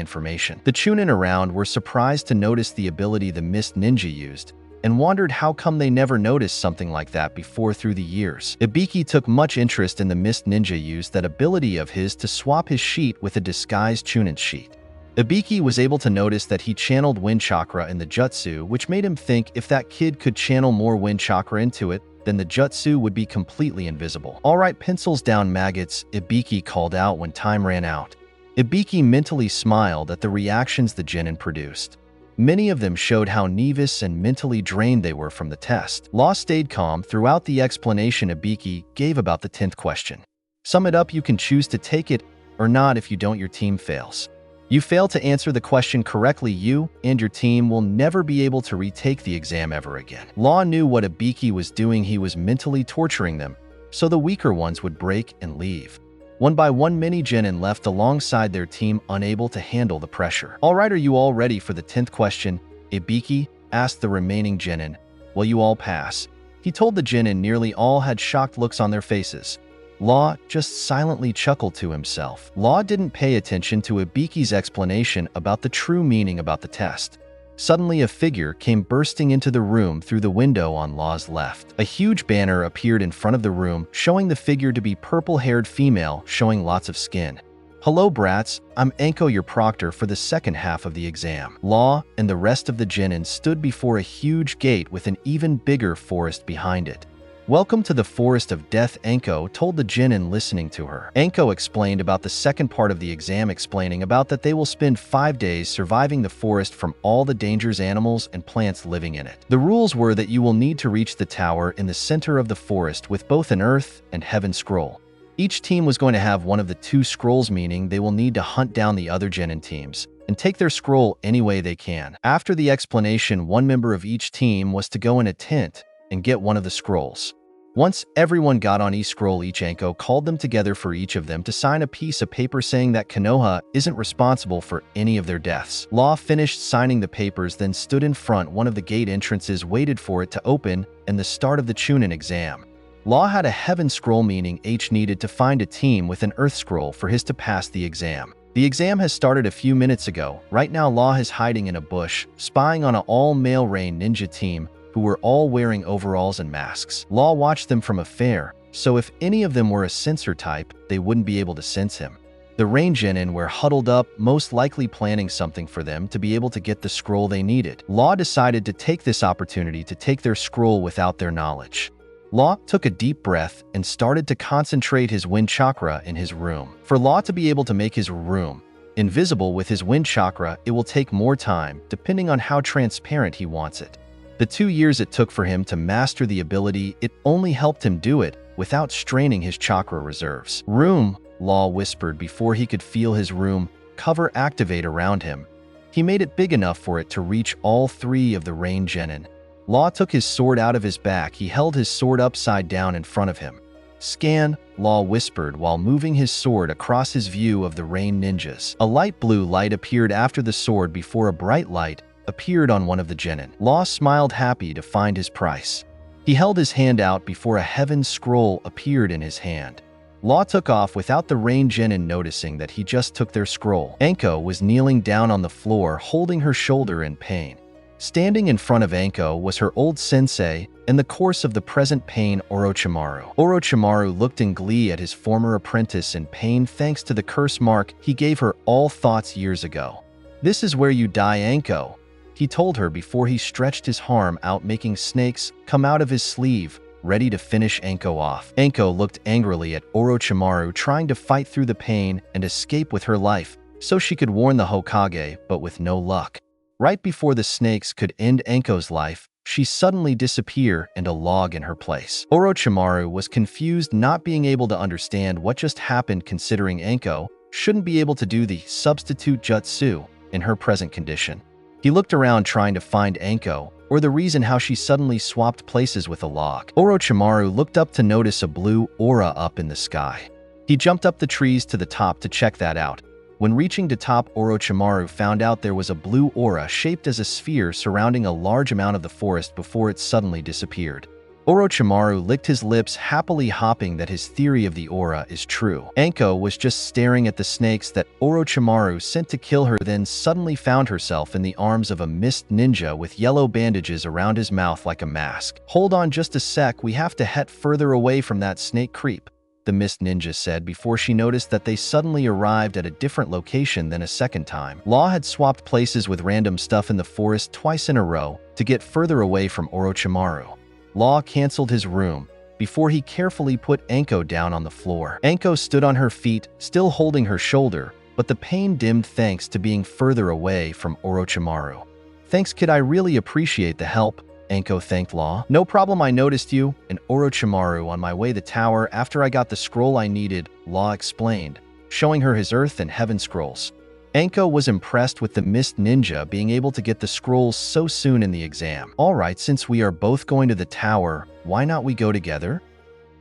information. The Chunin around were surprised to notice the ability the Mist Ninja used, and wondered how come they never noticed something like that before through the years. Ibiki took much interest in the Mist Ninja used that ability of his to swap his sheet with a disguised Chunin sheet. Ibiki was able to notice that he channeled wind chakra in the jutsu, which made him think if that kid could channel more wind chakra into it, then the jutsu would be completely invisible. "Alright, pencils down, maggots," Ibiki called out when time ran out. Ibiki mentally smiled at the reactions the genin produced. Many of them showed how nervous and mentally drained they were from the test. Law stayed calm throughout the explanation Ibiki gave about the 10th question. "Sum it up, you can choose to take it or not. If you don't, your team fails. You fail to answer the question correctly, you and your team will never be able to retake the exam ever again." Law knew what Ibiki was doing. He was mentally torturing them, so the weaker ones would break and leave. One by one, many genin left alongside their team, unable to handle the pressure. "Alright, are you all ready for the 10th question?" Ibiki asked the remaining genin. "Will you all pass?" He told the genin. Nearly all had shocked looks on their faces. Law just silently chuckled to himself. Law didn't pay attention to Ibiki's explanation about the true meaning about the test. Suddenly, a figure came bursting into the room through the window on Law's left. A huge banner appeared in front of the room, showing the figure to be purple-haired female, showing lots of skin. "Hello, brats. I'm Anko, your proctor for the second half of the exam." Law and the rest of the genin stood before a huge gate with an even bigger forest behind it. "Welcome to the Forest of Death," Anko told the genin listening to her. Anko explained about the second part of the exam, explaining about that they will spend 5 days surviving the forest from all the dangers, animals, and plants living in it. The rules were that you will need to reach the tower in the center of the forest with both an earth and heaven scroll. Each team was going to have one of the 2 scrolls, meaning they will need to hunt down the other genin teams and take their scroll any way they can. After the explanation, one member of each team was to go in a tent and get one of the scrolls. Once everyone got on each scroll, each Anko called them together for each of them to sign a piece of paper saying that Konoha isn't responsible for any of their deaths. Law finished signing the papers, then stood in front one of the gate entrances, waited for it to open, and the start of the Chunin exam. Law had a heaven scroll, meaning H needed to find a team with an earth scroll for his to pass the exam. The exam has started a few minutes ago. Right now, Law is hiding in a bush, spying on an all-male rain ninja team who were all wearing overalls and masks. Law watched them from afar, so if any of them were a sensor type, they wouldn't be able to sense him. The rain genin were huddled up, most likely planning something for them to be able to get the scroll they needed. Law decided to take this opportunity to take their scroll without their knowledge. Law took a deep breath and started to concentrate his wind chakra in his room. For Law to be able to make his room invisible with his wind chakra, it will take more time, depending on how transparent he wants it. The 2 years it took for him to master the ability, it only helped him do it without straining his chakra reserves. "Room," Law whispered before he could feel his room cover activate around him. He made it big enough for it to reach all 3 of the rain genin. Law took his sword out of his back. He held his sword upside down in front of him. "Scan," Law whispered while moving his sword across his view of the rain ninjas. A light blue light appeared after the sword before a bright light appeared on one of the genin. Law smiled happy to find his price. He held his hand out before a heaven scroll appeared in his hand. Law took off without the rain genin noticing that he just took their scroll. Anko was kneeling down on the floor, holding her shoulder in pain. Standing in front of Anko was her old sensei and the course of the present pain, Orochimaru. Orochimaru looked in glee at his former apprentice in pain thanks to the curse mark he gave her all thoughts years ago. "This is where you die, Anko," he told her before he stretched his arm out, making snakes come out of his sleeve, ready to finish Anko off. Anko looked angrily at Orochimaru, trying to fight through the pain and escape with her life so she could warn the Hokage, but with no luck. Right before the snakes could end Anko's life, she suddenly disappeared and a log in her place. Orochimaru was confused, not being able to understand what just happened, considering Anko shouldn't be able to do the substitute jutsu in her present condition. He looked around trying to find Anko, or the reason how she suddenly swapped places with a log. Orochimaru looked up to notice a blue aura up in the sky. He jumped up the trees to the top to check that out. When reaching the top, Orochimaru found out there was a blue aura shaped as a sphere surrounding a large amount of the forest before it suddenly disappeared. Orochimaru licked his lips, happily hoping that his theory of the aura is true. Anko was just staring at the snakes that Orochimaru sent to kill her, then suddenly found herself in the arms of a mist ninja with yellow bandages around his mouth like a mask. "Hold on just a sec, we have to head further away from that snake creep," the mist ninja said before she noticed that they suddenly arrived at a different location than a second time. Law had swapped places with random stuff in the forest twice in a row to get further away from Orochimaru. Law canceled his room before he carefully put Anko down on the floor. Anko stood on her feet, still holding her shoulder, but the pain dimmed thanks to being further away from Orochimaru. "Thanks, kid, I really appreciate the help," Anko thanked Law. "No problem, I noticed you and Orochimaru on my way to the tower after I got the scroll I needed," Law explained, showing her his earth and heaven scrolls. Anko was impressed with the mist ninja being able to get the scrolls so soon in the exam. "Alright, since we are both going to the tower, why not we go together?"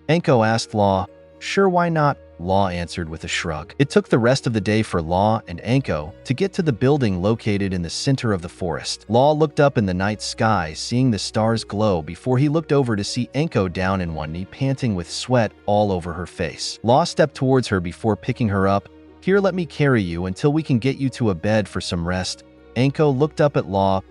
Anko asked Law. "Sure, why not?" Law answered with a shrug. It took the rest of the day for Law and Anko to get to the building located in the center of the forest. Law looked up in the night sky, seeing the stars glow before he looked over to see Anko down in one knee, panting with sweat all over her face. Law stepped towards her before picking her up. "Here, let me carry you until we can get you to a bed for some rest." Anko looked up at Law.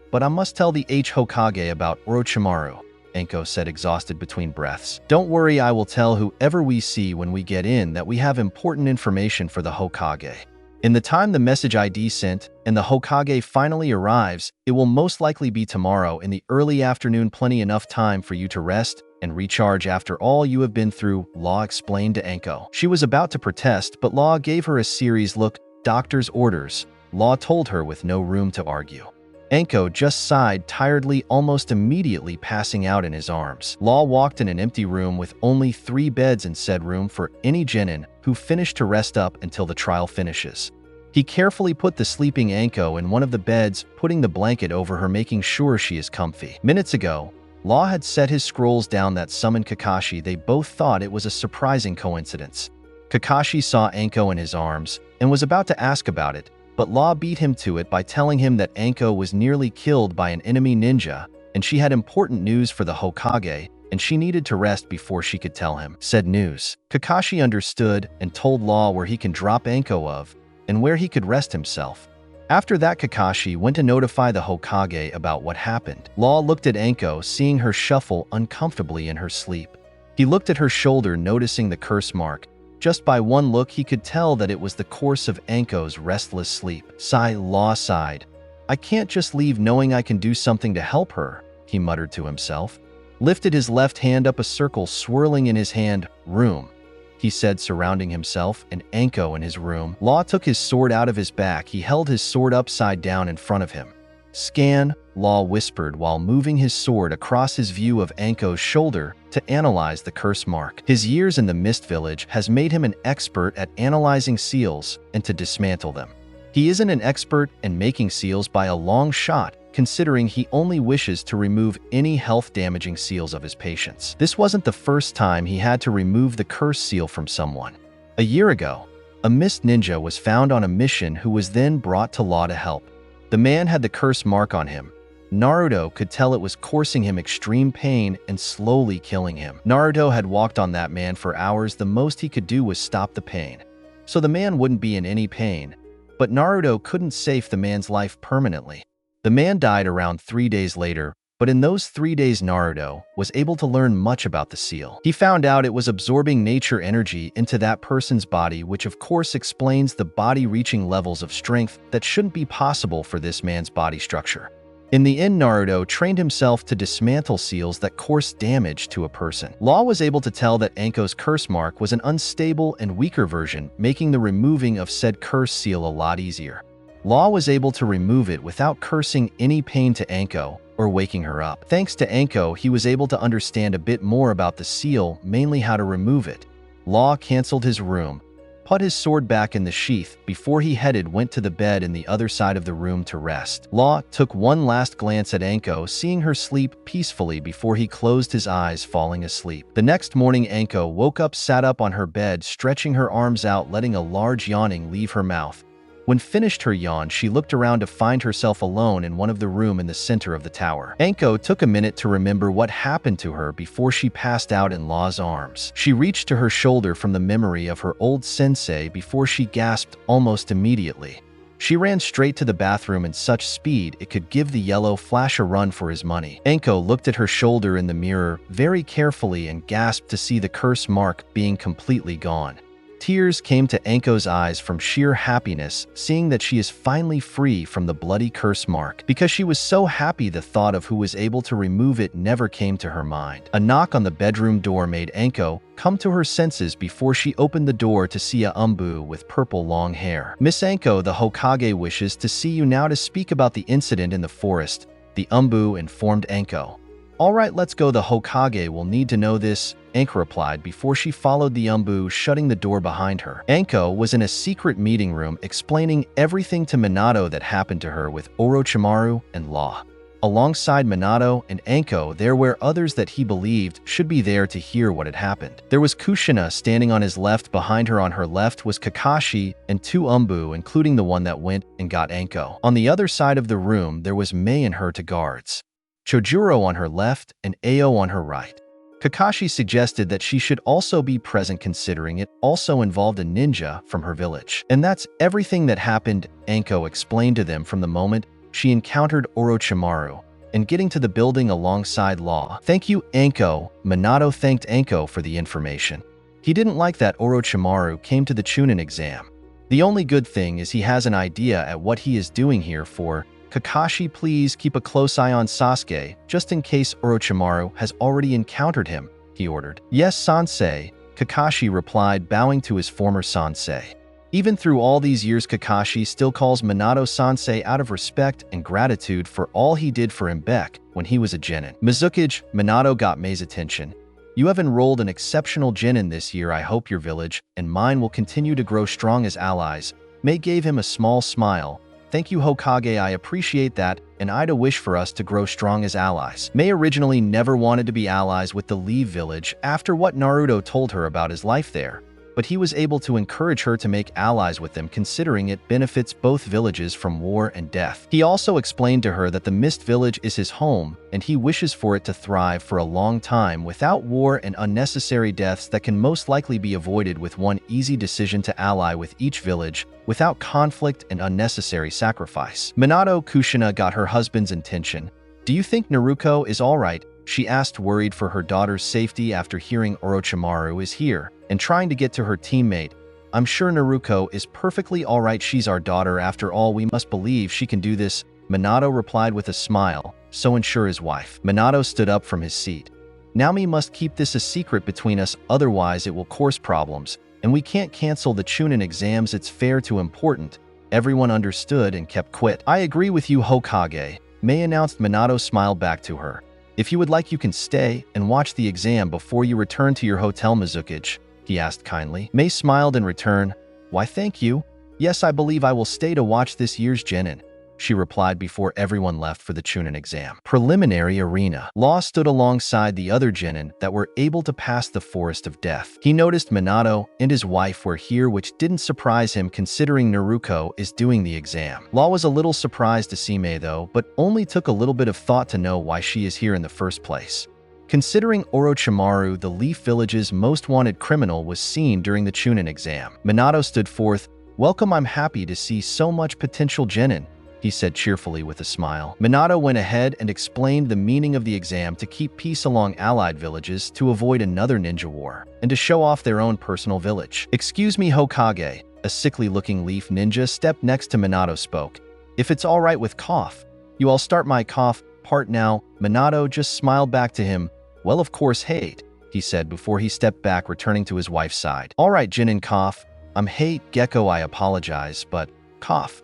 But I must tell the Hokage about Orochimaru," Anko said, exhausted between breaths. "Don't worry, I will tell whoever we see when we get in that we have important information for the Hokage. In the time the message ID sent and the Hokage finally arrives, it will most likely be tomorrow in the early afternoon, plenty enough time for you to rest and recharge after all you have been through," Law explained to Anko. She was about to protest, but Law gave her a serious look. "Doctor's orders," Law told her with no room to argue. Anko just sighed tiredly, almost immediately passing out in his arms. Law walked in an empty room with only 3 beds in said room for any genin who finished to rest up until the trial finishes. He carefully put the sleeping Anko in one of the beds, putting the blanket over her, making sure she is comfy. Minutes ago, Law had set his scrolls down that summoned Kakashi. They both thought it was a surprising coincidence. Kakashi saw Anko in his arms and was about to ask about it, but Law beat him to it by telling him that Anko was nearly killed by an enemy ninja, and she had important news for the Hokage, and she needed to rest before she could tell him said news. Kakashi understood and told Law where he can drop Anko of, and where he could rest himself. After that, Kakashi went to notify the Hokage about what happened. Law looked at Anko, seeing her shuffle uncomfortably in her sleep. He looked at her shoulder, noticing the curse mark. Just by one look, he could tell that it was the course of Anko's restless sleep. Law sighed. "I can't just leave knowing I can do something to help her," he muttered to himself. Lifted his left hand up, a circle swirling in his hand. "Room," he said, surrounding himself and Anko in his room. Law took his sword out of his back. He held his sword upside down in front of him. "Scan," Law whispered while moving his sword across his view of Anko's shoulder to analyze the curse mark. His years in the Mist Village has made him an expert at analyzing seals and to dismantle them. He isn't an expert in making seals by a long shot, considering he only wishes to remove any health-damaging seals of his patients. This wasn't the first time he had to remove the curse seal from someone. A year ago, a Mist Ninja was found on a mission who was then brought to Law to help. The man had the curse mark on him. Naruto could tell it was coursing him extreme pain and slowly killing him. Naruto had walked on that man for hours. The most he could do was stop the pain, so the man wouldn't be in any pain. But Naruto couldn't save the man's life permanently. The man died around 3 days later, but in those 3 days Naruto was able to learn much about the seal. He found out it was absorbing nature energy into that person's body, which of course explains the body reaching levels of strength that shouldn't be possible for this man's body structure. In the end, Naruto trained himself to dismantle seals that cause damage to a person. Law was able to tell that Anko's curse mark was an unstable and weaker version, making the removing of said curse seal a lot easier. Law was able to remove it without causing any pain to Anko or waking her up. Thanks to Anko, he was able to understand a bit more about the seal, mainly how to remove it. Law canceled his room, put his sword back in the sheath. Before he went to the bed in the other side of the room to rest. Law took one last glance at Anko, seeing her sleep peacefully before he closed his eyes, falling asleep. The next morning, Anko woke up, sat up on her bed, stretching her arms out, letting a large yawning leave her mouth. When finished her yawn, she looked around to find herself alone in one of the rooms in the center of the tower. Anko took a minute to remember what happened to her before she passed out in Law's arms. She reached to her shoulder from the memory of her old sensei before she gasped almost immediately. She ran straight to the bathroom in such speed it could give the yellow flash a run for his money. Anko looked at her shoulder in the mirror very carefully and gasped to see the curse mark being completely gone. Tears came to Anko's eyes from sheer happiness, seeing that she is finally free from the bloody curse mark. Because she was so happy, the thought of who was able to remove it never came to her mind. A knock on the bedroom door made Anko come to her senses before she opened the door to see a Umbu with purple long hair. "Miss Anko, the Hokage wishes to see you now to speak about the incident in the forest," the Umbu informed Anko. "All right, let's go. The Hokage will need to know this," Anko replied before she followed the Umbu, shutting the door behind her. Anko was in a secret meeting room explaining everything to Minato that happened to her with Orochimaru and Law. Alongside Minato and Anko, there were others that he believed should be there to hear what had happened. There was Kushina standing on his left. Behind her on her left was Kakashi and 2 Umbu, including the one that went and got Anko. On the other side of the room, there was Mei and her 2 guards. Chojuro on her left and Ao on her right. Kakashi suggested that she should also be present, considering it also involved a ninja from her village. "And that's everything that happened," Anko explained to them from the moment she encountered Orochimaru and getting to the building alongside Law. "Thank you, Anko." Minato thanked Anko for the information. He didn't like that Orochimaru came to the Chunin exam. The only good thing is he has an idea at what he is doing here for. "Kakashi, please keep a close eye on Sasuke, just in case Orochimaru has already encountered him," he ordered. "Yes, Sensei," Kakashi replied, bowing to his former sensei. Even through all these years, Kakashi still calls Minato sensei out of respect and gratitude for all he did for him back when he was a genin. "Mizukage," Minato got Mei's attention. "You have enrolled an exceptional genin this year. I hope your village and mine will continue to grow strong as allies." Mei gave him a small smile. "Thank you, Hokage, I appreciate that, and I'd wish for us to grow strong as allies." Mei originally never wanted to be allies with the Leave village after what Naruto told her about his life there, but he was able to encourage her to make allies with them, considering it benefits both villages from war and death. He also explained to her that the Mist village is his home, and he wishes for it to thrive for a long time without war and unnecessary deaths that can most likely be avoided with one easy decision to ally with each village, without conflict and unnecessary sacrifice. Minato Kushina got her husband's attention. "Do you think Naruto is alright?" she asked, worried for her daughter's safety after hearing Orochimaru is here and trying to get to her teammate. "I'm sure Naruto is perfectly alright. She's our daughter. After all, we must believe she can do this," Minato replied with a smile, so ensure his wife. Minato stood up from his seat. "Now we must keep this a secret between us, otherwise it will cause problems. And we can't cancel the Chunin exams, it's fair too important." Everyone understood and kept quiet. "I agree with you, Hokage," Mei announced. Minato smiled back to her. "If you would like, you can stay and watch the exam before you return to your hotel, Mizukage," he asked kindly. Mei smiled in return. "Why, thank you. Yes, I believe I will stay to watch this year's genin." she replied before everyone left for the Chunin exam. Preliminary arena. Law stood alongside the other genin that were able to pass the forest of death. He noticed Minato and his wife were here, which didn't surprise him considering Naruto is doing the exam. Law was a little surprised to see Mei though, but only took a little bit of thought to know why she is here in the first place. Considering Orochimaru, the Leaf Village's most wanted criminal, was seen during the Chunin exam. Minato stood forth. "Welcome, I'm happy to see so much potential genin," he said cheerfully with a smile. Minato went ahead and explained the meaning of the exam to keep peace along allied villages, to avoid another ninja war, and to show off their own personal village. "Excuse me, Hokage," a sickly-looking leaf ninja stepped next to Minato spoke. "If it's all right with cough, you all start my cough part now." Minato just smiled back to him. "Well, of course, hate," he said before he stepped back, returning to his wife's side. "All right, Jinin, cough. I'm hate, Gecko, I apologize, but cough.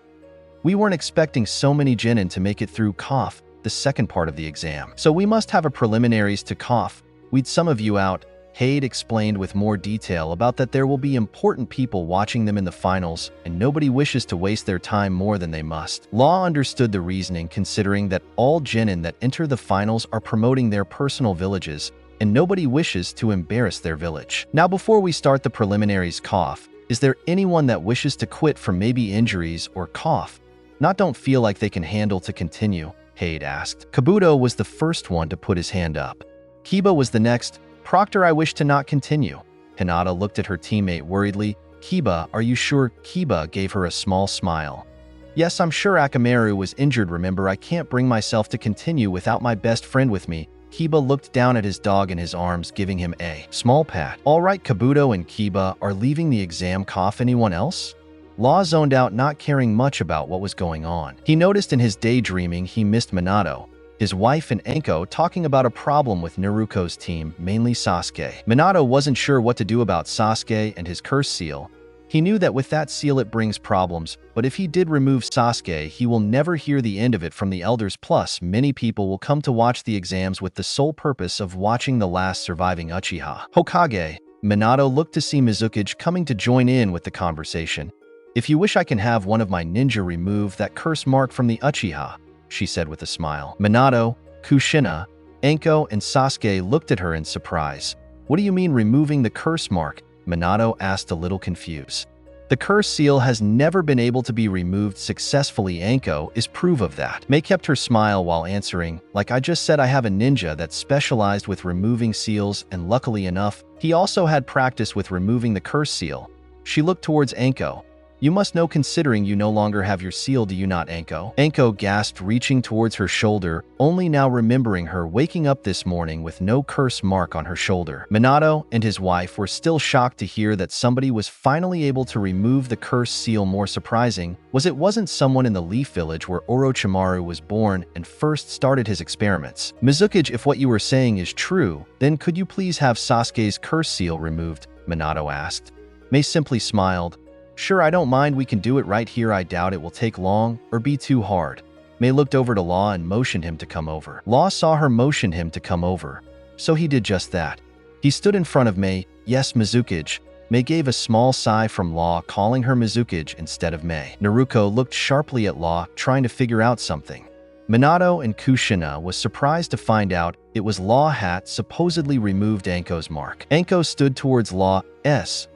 We weren't expecting so many genin to make it through cough, the second part of the exam. So we must have a preliminaries to cough. We'd some of you out." Hade explained with more detail about that there will be important people watching them in the finals, and nobody wishes to waste their time more than they must. Law understood the reasoning, considering that all genin that enter the finals are promoting their personal villages, and nobody wishes to embarrass their village. "Now, before we start the preliminaries cough, is there anyone that wishes to quit from maybe injuries or cough? Not don't feel like they can handle to continue?" Hade asked. Kabuto was the first one to put his hand up. Kiba was the next. "Proctor, I wish to not continue." Hinata looked at her teammate worriedly. "Kiba, are you sure?" Kiba gave her a small smile. "Yes, I'm sure. Akamaru was injured. Remember, I can't bring myself to continue without my best friend with me." Kiba looked down at his dog in his arms, giving him a small pat. "All right, Kabuto and Kiba are leaving the exam cough. Anyone else?" Law zoned out, not caring much about what was going on. He noticed in his daydreaming he missed Minato, his wife, and Enko talking about a problem with Naruto's team, mainly Sasuke. Minato wasn't sure what to do about Sasuke and his curse seal. He knew that with that seal it brings problems, but if he did remove Sasuke, he will never hear the end of it from the elders. Plus, many people will come to watch the exams with the sole purpose of watching the last surviving Uchiha. Hokage. Minato looked to see Mizuki coming to join in with the conversation. "If you wish, I can have one of my ninja remove that curse mark from the Uchiha," she said with a smile. Minato, Kushina, Enko, and Sasuke looked at her in surprise. "What do you mean removing the curse mark?" Minato asked, a little confused. "The curse seal has never been able to be removed successfully. Enko is proof of that." Mei kept her smile while answering, "Like I just said, I have a ninja that specialized with removing seals, and luckily enough, he also had practice with removing the curse seal." She looked towards Enko. "You must know, considering you no longer have your seal, do you not, Enko?" Enko gasped, reaching towards her shoulder, only now remembering her waking up this morning with no curse mark on her shoulder. Minato and his wife were still shocked to hear that somebody was finally able to remove the curse seal. More surprising was it wasn't someone in the Leaf Village where Orochimaru was born and first started his experiments. "Mizuki, if what you were saying is true, then could you please have Sasuke's curse seal removed?" Minato asked. Mei simply smiled. "Sure, I don't mind. We can do it right here. I doubt it will take long or be too hard." Mei looked over to Law and motioned him to come over. Law saw her motion him to come over, so he did just that. He stood in front of Mei. "Yes, Mizuki." Mei gave a small sigh from Law, calling her Mizuki instead of Mei. Naruto looked sharply at Law, trying to figure out something. Minato and Kushina was surprised to find out it was Law had supposedly removed Enko's mark. Enko stood towards Law.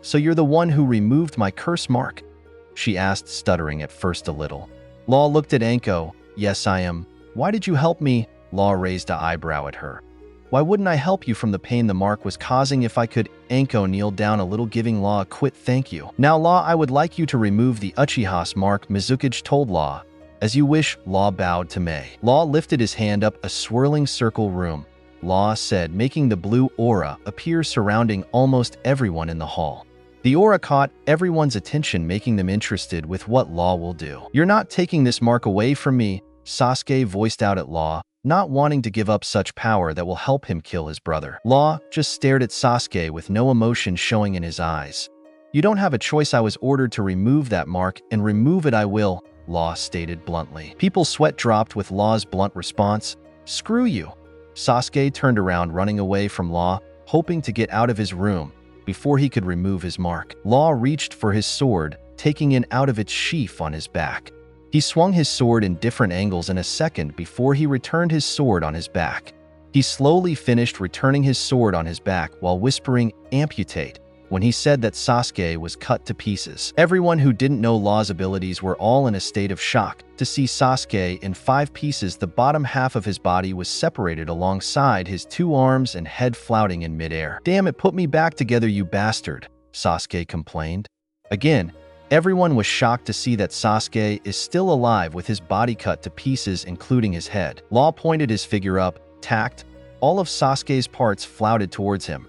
"So you're the one who removed my curse mark?" she asked, stuttering at first a little. Law looked at Enko. "Yes, I am." "Why did you help me?" Law raised an eyebrow at her. "Why wouldn't I help you from the pain the mark was causing if I could?" Enko kneeled down a little, giving Law a quick thank you. "Now, Law, I would like you to remove the Uchiha's mark," Mizuki told Law. "As you wish." Law bowed to Mei. Law lifted his hand up a swirling circle room. Law said, making the blue aura appear surrounding almost everyone in the hall. The aura caught everyone's attention, making them interested with what Law will do. "You're not taking this mark away from me," Sasuke voiced out at Law, not wanting to give up such power that will help him kill his brother. Law just stared at Sasuke with no emotion showing in his eyes. "You don't have a choice. I was ordered to remove that mark, and remove it I will," Law stated bluntly. People's sweat dropped with Law's blunt response. "Screw you." Sasuke turned around, running away from Law, hoping to get out of his room before he could remove his mark. Law reached for his sword, taking it out of its sheath on his back. He swung his sword in different angles in a second before he returned his sword on his back. He slowly finished returning his sword on his back while whispering, "Amputate," when he said that Sasuke was cut to pieces. Everyone who didn't know Law's abilities were all in a state of shock. To see Sasuke in 5 pieces, the bottom half of his body was separated alongside his 2 arms and head floating in midair. "Damn it, put me back together, you bastard," Sasuke complained. Again, everyone was shocked to see that Sasuke is still alive with his body cut to pieces, including his head. Law pointed his figure up, tacked. All of Sasuke's parts floated towards him.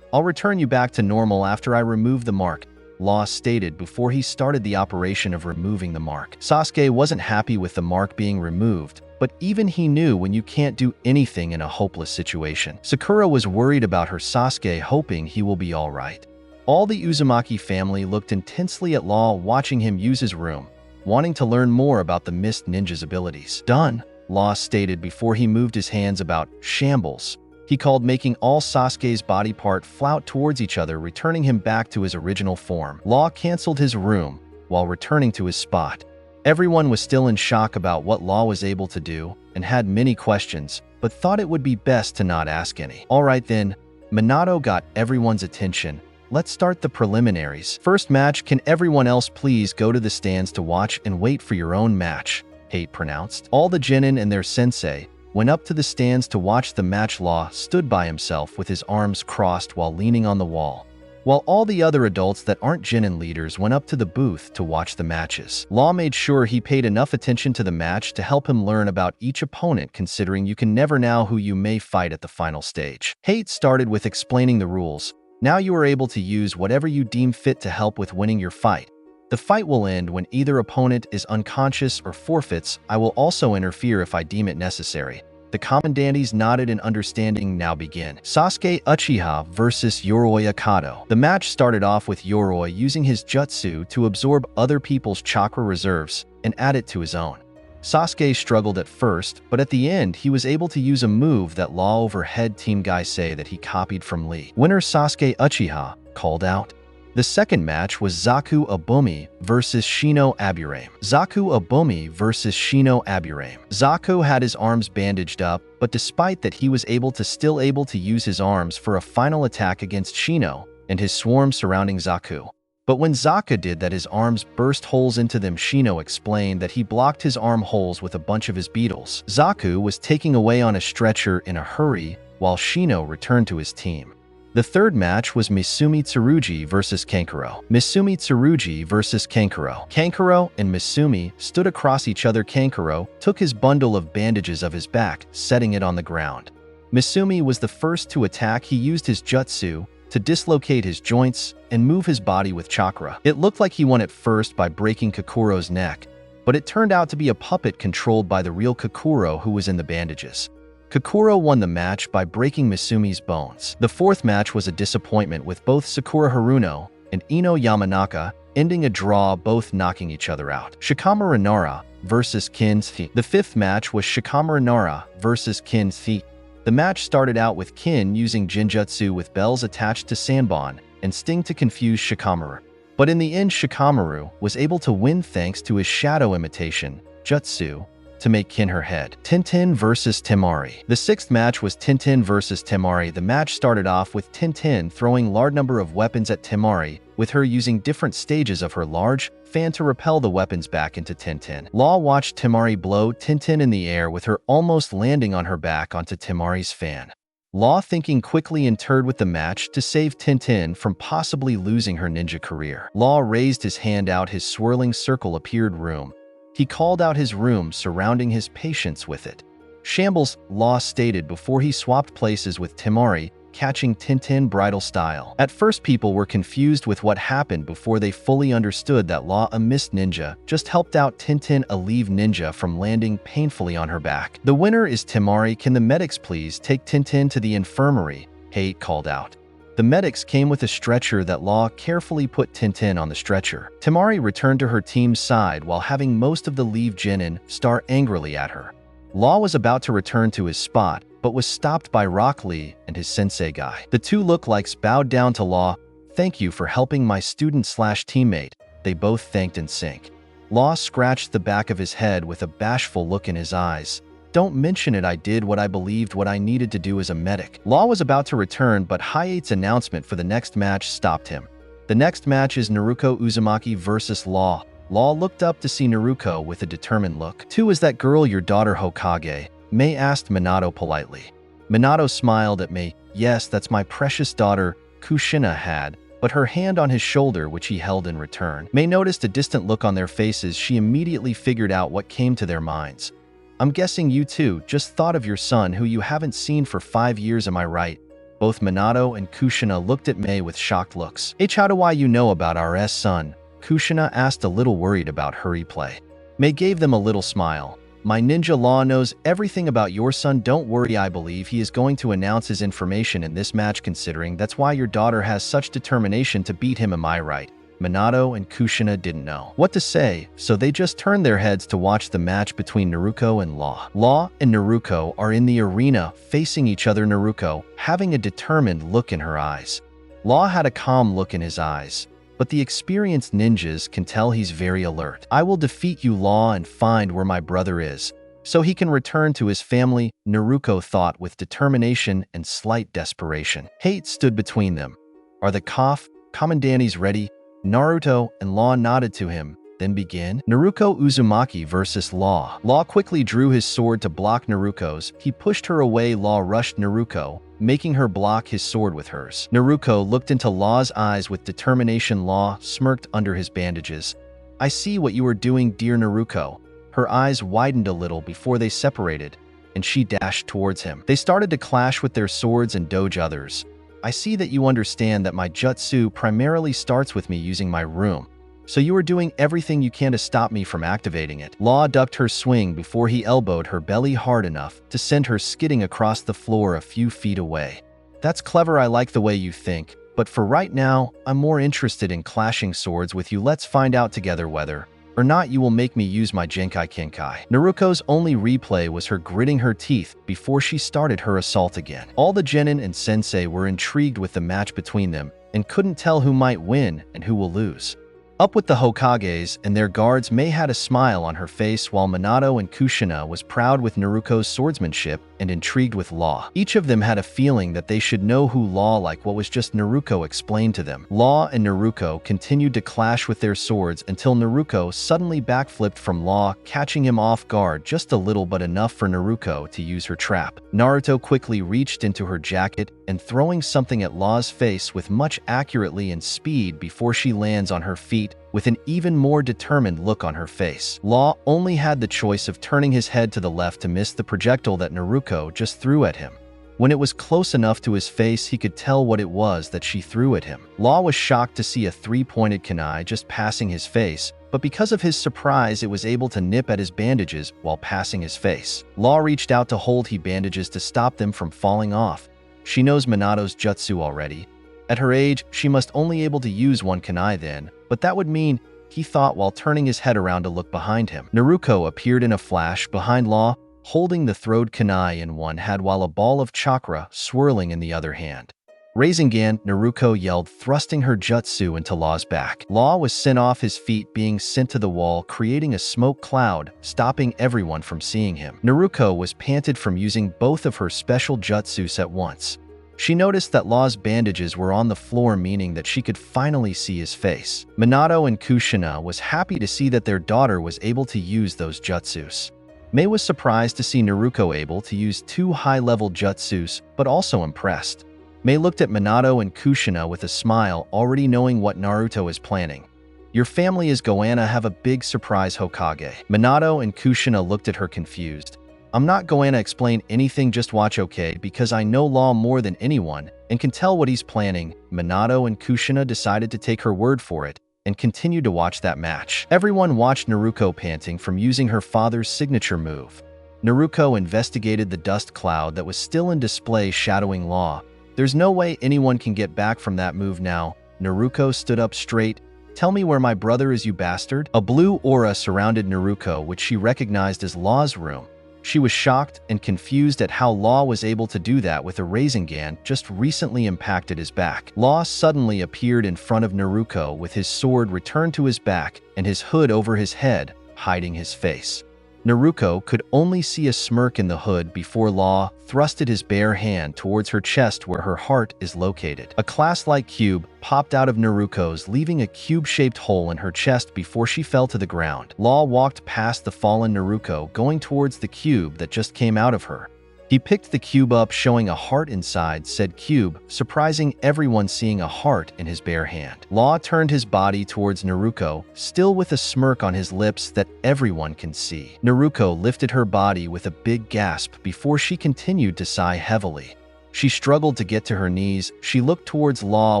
"I'll return you back to normal after I remove the mark," Law stated before he started the operation of removing the mark. Sasuke wasn't happy with the mark being removed, but even he knew when you can't do anything in a hopeless situation. Sakura was worried about her Sasuke, hoping he will be alright. All the Uzumaki family looked intensely at Law, watching him use his room, wanting to learn more about the Mist Ninja's abilities. "Done," Law stated before he moved his hands about. "Shambles," he called, making all Sasuke's body part float towards each other, returning him back to his original form. Law canceled his room while returning to his spot. Everyone was still in shock about what Law was able to do and had many questions, but thought it would be best to not ask any. "Alright then," Minato got everyone's attention. "Let's start the preliminaries. First match, can everyone else please go to the stands to watch and wait for your own match," Hate pronounced. All the genin and their sensei went up to the stands to watch the match. Law stood by himself with his arms crossed while leaning on the wall, while all the other adults that aren't genin leaders went up to the booth to watch the matches. Law made sure he paid enough attention to the match to help him learn about each opponent, considering you can never know who you may fight at the final stage. Hate started with explaining the rules. "Now you are able to use whatever you deem fit to help with winning your fight. The fight will end when either opponent is unconscious or forfeits. I will also interfere if I deem it necessary." The commandantes nodded in understanding. "Now begin." Sasuke Uchiha versus Yoroi Akato. The match started off with Yoroi using his jutsu to absorb other people's chakra reserves and add it to his own. Sasuke struggled at first, but at the end he was able to use a move that Law overhead team guys say that he copied from Lee. Winner Sasuke Uchiha called out. The second match was Zaku Abumi versus Shino Aburame. Zaku Abumi versus Shino Aburame. Zaku had his arms bandaged up, but despite that he was still able to use his arms for a final attack against Shino and his swarm surrounding Zaku. But when Zaku did that, his arms burst holes into them. Shino explained that he blocked his arm holes with a bunch of his beetles. Zaku was taken away on a stretcher in a hurry while Shino returned to his team. The third match was Misumi Tsurugi versus Kankuro. Misumi Tsurugi versus Kankuro. Kankuro and Misumi stood across each other. Kankuro took his bundle of bandages of his back, setting it on the ground. Misumi was the first to attack. He used his jutsu to dislocate his joints and move his body with chakra. It looked like he won at first by breaking Kakuro's neck, but it turned out to be a puppet controlled by the real Kakuro who was in the bandages. Kakuro won the match by breaking Misumi's bones. The fourth match was a disappointment, with both Sakura Haruno and Ino Yamanaka ending a draw, both knocking each other out. Shikamaru Nara versus Kin Thi. The fifth match was Shikamaru Nara versus Kin Thi. The match started out with Kin using Jinjutsu with bells attached to Sanbon and Sting to confuse Shikamaru. But in the end, Shikamaru was able to win thanks to his shadow imitation jutsu to make Kin her head. Tintin versus Temari. The sixth match was Tintin versus Temari. The match started off with Tintin throwing large number of weapons at Temari, with her using different stages of her large fan to repel the weapons back into Tintin. Law watched Temari blow Tintin in the air, with her almost landing on her back onto Temari's fan. Law, thinking quickly, entered with the match to save Tintin from possibly losing her ninja career. Law raised his hand out. His swirling circle appeared room. He called out his room, surrounding his patients with it. "Shambles," Law stated before he swapped places with Temari, catching Tintin bridal style. At first, people were confused with what happened before they fully understood that Law, a mist ninja, just helped out Tintin, a leave ninja, from landing painfully on her back. "The winner is Temari. Can the medics please take Tintin to the infirmary?" Hate called out. The medics came with a stretcher that Law carefully put Tintin on the stretcher. Temari returned to her team's side while having most of the leave genin stare angrily at her. Law was about to return to his spot, but was stopped by Rock Lee and his sensei guy. The two lookalikes bowed down to Law. "Thank you for helping my student/teammate." They both thanked in sync. Law scratched the back of his head with a bashful look in his eyes. Don't mention it, I did what I believed what I needed to do as a medic. Law was about to return, but Hayate's announcement for the next match stopped him. The next match is Naruto Uzumaki versus Law. Law looked up to see Naruto with a determined look. "Two, is that girl your daughter Hokage?" Mei asked Minato politely. Minato smiled at Mei. "Yes, that's my precious daughter," Kushina had, but her hand on his shoulder which he held in return. Mei noticed a distant look on their faces. She immediately figured out what came to their minds. "I'm guessing you two just thought of your son who you haven't seen for 5 years, am I right?" Both Minato and Kushina looked at Mei with shocked looks. "How do you know about our son?" Kushina asked, a little worried about her replay. Mei gave them a little smile. "My ninja Law knows everything about your son, don't worry, I believe he is going to announce his information in this match, considering that's why your daughter has such determination to beat him, am I right?" Minato and Kushina didn't know what to say, so they just turned their heads to watch the match between Naruto and Law. Law and Naruto are in the arena facing each other, Naruto having a determined look in her eyes. Law had a calm look in his eyes, but the experienced ninjas can tell he's very alert. "I will defeat you, Law, and find where my brother is, so he can return to his family," Naruto thought with determination and slight desperation. Hate stood between them. "Are the commandantes ready?" Naruto and Law nodded to him. "Then begin." Naruto Uzumaki versus Law. Law quickly drew his sword to block Naruto's. He pushed her away. Law rushed Naruto, making her block his sword with hers. Naruto looked into Law's eyes with determination. Law smirked under his bandages. "I see what you are doing, dear Naruto." Her eyes widened a little before they separated, and she dashed towards him. They started to clash with their swords and dodge others. "I see that you understand that my jutsu primarily starts with me using my room, so you are doing everything you can to stop me from activating it." Law ducked her swing before he elbowed her belly hard enough to send her skidding across the floor a few feet away. "That's clever, I like the way you think, but for right now, I'm more interested in clashing swords with you. Let's find out together whether or not you will make me use my Genkai Kenkai." Naruto's only replay was her gritting her teeth before she started her assault again. All the genin and sensei were intrigued with the match between them and couldn't tell who might win and who will lose. Up with the Hokages and their guards. Mei had a smile on her face, while Minato and Kushina was proud with Naruto's swordsmanship and intrigued with Law. Each of them had a feeling that they should know who Law like what was just Naruto explained to them. Law and Naruto continued to clash with their swords until Naruto suddenly backflipped from Law, catching him off guard just a little but enough for Naruto to use her trap. Naruto quickly reached into her jacket and throwing something at Law's face with much accurately and speed before she lands on her feet with an even more determined look on her face. Law only had the choice of turning his head to the left to miss the projectile that Naruto just threw at him. When it was close enough to his face, he could tell what it was that she threw at him. Law was shocked to see a three-pointed kunai just passing his face, but because of his surprise, it was able to nip at his bandages while passing his face. Law reached out to hold his bandages to stop them from falling off. She knows Minato's jutsu already. At her age, she must only able to use one kunai then, but that would mean, he thought while turning his head around to look behind him. Naruto appeared in a flash behind Law, holding the throwed kunai in one hand while a ball of chakra swirling in the other hand. Rasengan, Naruto yelled, thrusting her jutsu into Law's back. Law was sent off his feet, being sent to the wall, creating a smoke cloud, stopping everyone from seeing him. Naruto was panted from using both of her special jutsus at once. She noticed that Law's bandages were on the floor, meaning that she could finally see his face. Minato and Kushina was happy to see that their daughter was able to use those jutsus. Mei was surprised to see Naruto able to use two high-level jutsus, but also impressed. Mei looked at Minato and Kushina with a smile, already knowing what Naruto is planning. "Your family is going to have a big surprise, Hokage." Minato and Kushina looked at her confused. "I'm not going to explain anything, just watch, okay, because I know Law more than anyone and can tell what he's planning." Minato and Kushina decided to take her word for it and continued to watch that match. Everyone watched Naruto panting from using her father's signature move. Naruto investigated the dust cloud that was still in display shadowing Law. "There's no way anyone can get back from that move now." Naruto stood up straight. "Tell me where my brother is, you bastard." A blue aura surrounded Naruto, which she recognized as Law's room. She was shocked and confused at how Law was able to do that with a Rasengan just recently impacted his back. Law suddenly appeared in front of Naruto with his sword returned to his back and his hood over his head, hiding his face. Naruto could only see a smirk in the hood before Law thrusted his bare hand towards her chest where her heart is located. A class-like cube popped out of Naruto's, leaving a cube-shaped hole in her chest before she fell to the ground. Law walked past the fallen Naruto, going towards the cube that just came out of her. He picked the cube up, showing a heart inside said cube, surprising everyone seeing a heart in his bare hand. Law turned his body towards Naruto, still with a smirk on his lips that everyone can see. Naruto lifted her body with a big gasp before she continued to sigh heavily. She struggled to get to her knees. She looked towards Law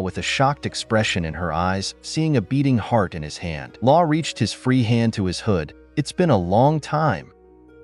with a shocked expression in her eyes, seeing a beating heart in his hand. Law reached his free hand to his hood. "It's been a long time,"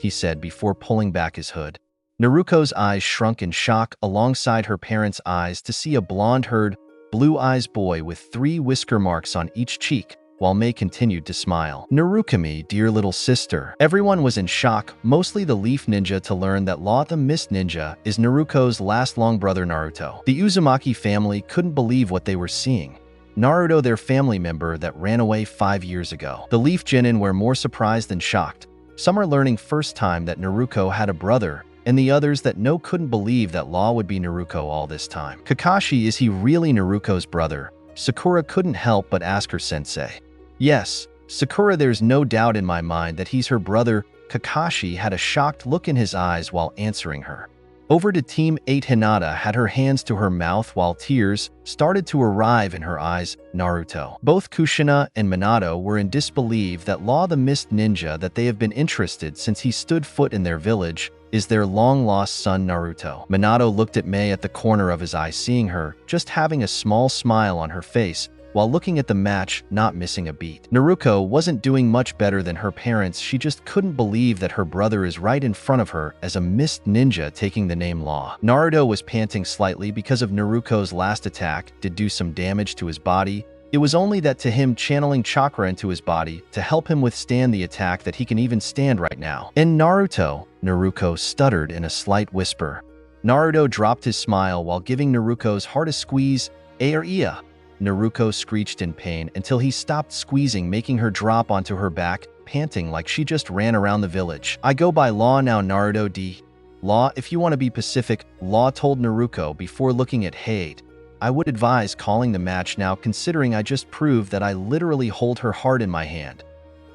he said before pulling back his hood. Naruto's eyes shrunk in shock alongside her parents' eyes to see a blonde-haired, blue-eyes boy with 3 whisker marks on each cheek, while Mei continued to smile. "Narukami, dear little sister." Everyone was in shock, mostly the Leaf Ninja, to learn that Law the Mist Ninja is Naruto's last long brother Naruto. The Uzumaki family couldn't believe what they were seeing. Naruto, their family member that ran away 5 years ago. The Leaf Genin were more surprised than shocked. Some are learning first time that Naruto had a brother, and the others that couldn't believe that Law would be Naruto all this time. "Kakashi, is he really Naruto's brother?" Sakura couldn't help but ask her sensei. "Yes, Sakura, there's no doubt in my mind that he's her brother." Kakashi had a shocked look in his eyes while answering her. Over to Team 8, Hinata had her hands to her mouth while tears started to arrive in her eyes. "Naruto." Both Kushina and Minato were in disbelief that Law the Mist Ninja that they have been interested since he stood foot in their village is their long-lost son Naruto. Minato looked at Mei at the corner of his eye, seeing her, just having a small smile on her face, while looking at the match, not missing a beat. Naruto wasn't doing much better than her parents. She just couldn't believe that her brother is right in front of her as a mist ninja taking the name Law. Naruto was panting slightly because of Naruto's last attack did do some damage to his body. It was only that to him channeling chakra into his body to help him withstand the attack that he can even stand right now. "And Naruto," Naruto stuttered in a slight whisper. Naruto dropped his smile while giving Naruto's heart a squeeze. "Iya." Naruto screeched in pain until he stopped squeezing, making her drop onto her back, panting like she just ran around the village. "I go by Law now, Naruto D. Law, if you want to be Pacific," Law told Naruto before looking at Hade. "I would advise calling the match now, considering I just proved that I literally hold her heart in my hand.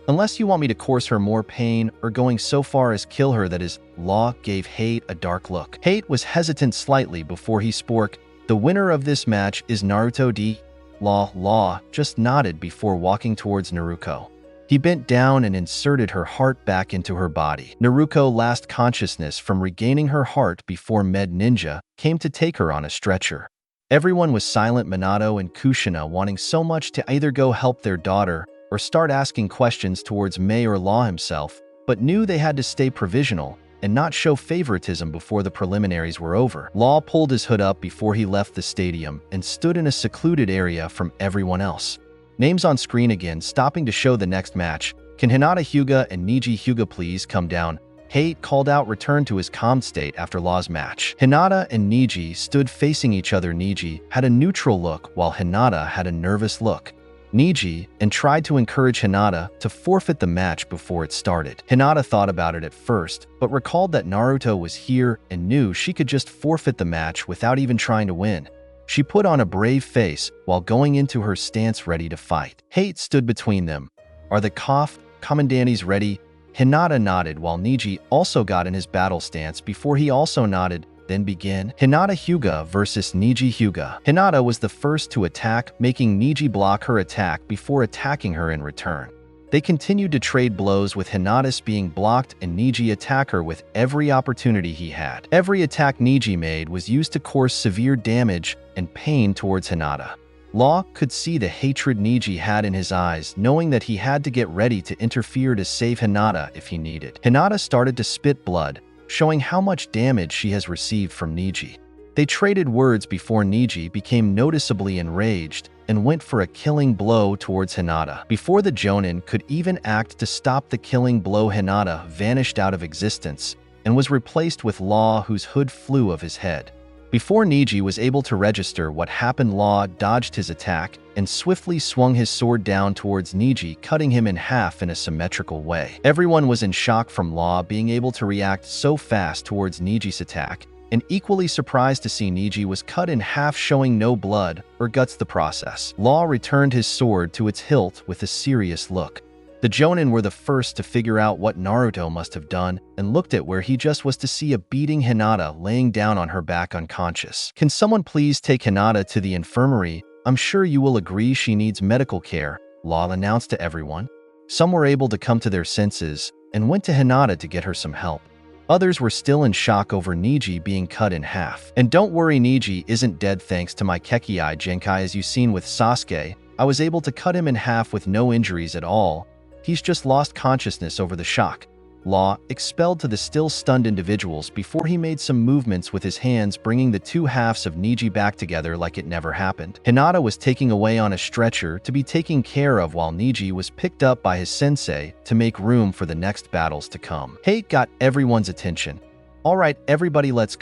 Unless you want me to cause her more pain or going so far as kill her, that is." Law gave Hade a dark look. Hade was hesitant slightly before he spoke. "The winner of this match is Naruto D. Law just nodded before walking towards Naruto. He bent down and inserted her heart back into her body. Naruto lost consciousness from regaining her heart before Med Ninja came to take her on a stretcher. Everyone was silent, Minato and Kushina wanting so much to either go help their daughter or start asking questions towards Mei or Law himself, but knew they had to stay provisional and not show favoritism before the preliminaries were over. Law pulled his hood up before he left the stadium and stood in a secluded area from everyone else. Names on screen again, stopping to show the next match. "Can Hinata Hyuga and Neji Hyuga please come down?" Hate called out, returned to his calm state after Law's match. Hinata and Neji stood facing each other. Neji had a neutral look while Hinata had a nervous look. Neji and tried to encourage Hinata to forfeit the match before it started. Hinata thought about it at first, but recalled that Naruto was here and knew she could just forfeit the match without even trying to win. She put on a brave face while going into her stance ready to fight. Hate stood between them. "Are the commandantes ready?" Hinata nodded while Neji also got in his battle stance before he also nodded. Then begin. Hinata Hyuga versus Neji Hyuga. Hinata was the first to attack, making Neji block her attack before attacking her in return. They continued to trade blows, with Hinata's being blocked and Neji attack her with every opportunity he had. Every attack Neji made was used to cause severe damage and pain towards Hinata. Law could see the hatred Neji had in his eyes, knowing that he had to get ready to interfere to save Hinata if he needed. Hinata started to spit blood, showing how much damage she has received from Neji. They traded words before Neji became noticeably enraged and went for a killing blow towards Hinata. Before the Jonin could even act to stop the killing blow, Hinata vanished out of existence, and was replaced with Law, whose hood flew of his head. Before Neji was able to register what happened, Law dodged his attack and swiftly swung his sword down towards Neji, cutting him in half in a symmetrical way. Everyone was in shock from Law being able to react so fast towards Neji's attack, and equally surprised to see Neji was cut in half, showing no blood or guts the process. Law returned his sword to its hilt with a serious look. The Jonin were the first to figure out what Naruto must have done and looked at where he just was to see a beating Hinata laying down on her back unconscious. "Can someone please take Hinata to the infirmary? I'm sure you will agree she needs medical care," Law announced to everyone. Some were able to come to their senses and went to Hinata to get her some help. Others were still in shock over Neji being cut in half. "And don't worry, Neji isn't dead thanks to my Kekkei Genkai. As you've seen with Sasuke, I was able to cut him in half with no injuries at all. He's just lost consciousness over the shock." Law expelled to the still stunned individuals before he made some movements with his hands, bringing the two halves of Neji back together like it never happened. Hinata was taken away on a stretcher to be taken care of, while Neji was picked up by his sensei to make room for the next battles to come. Hate got everyone's attention. "Alright, everybody, let's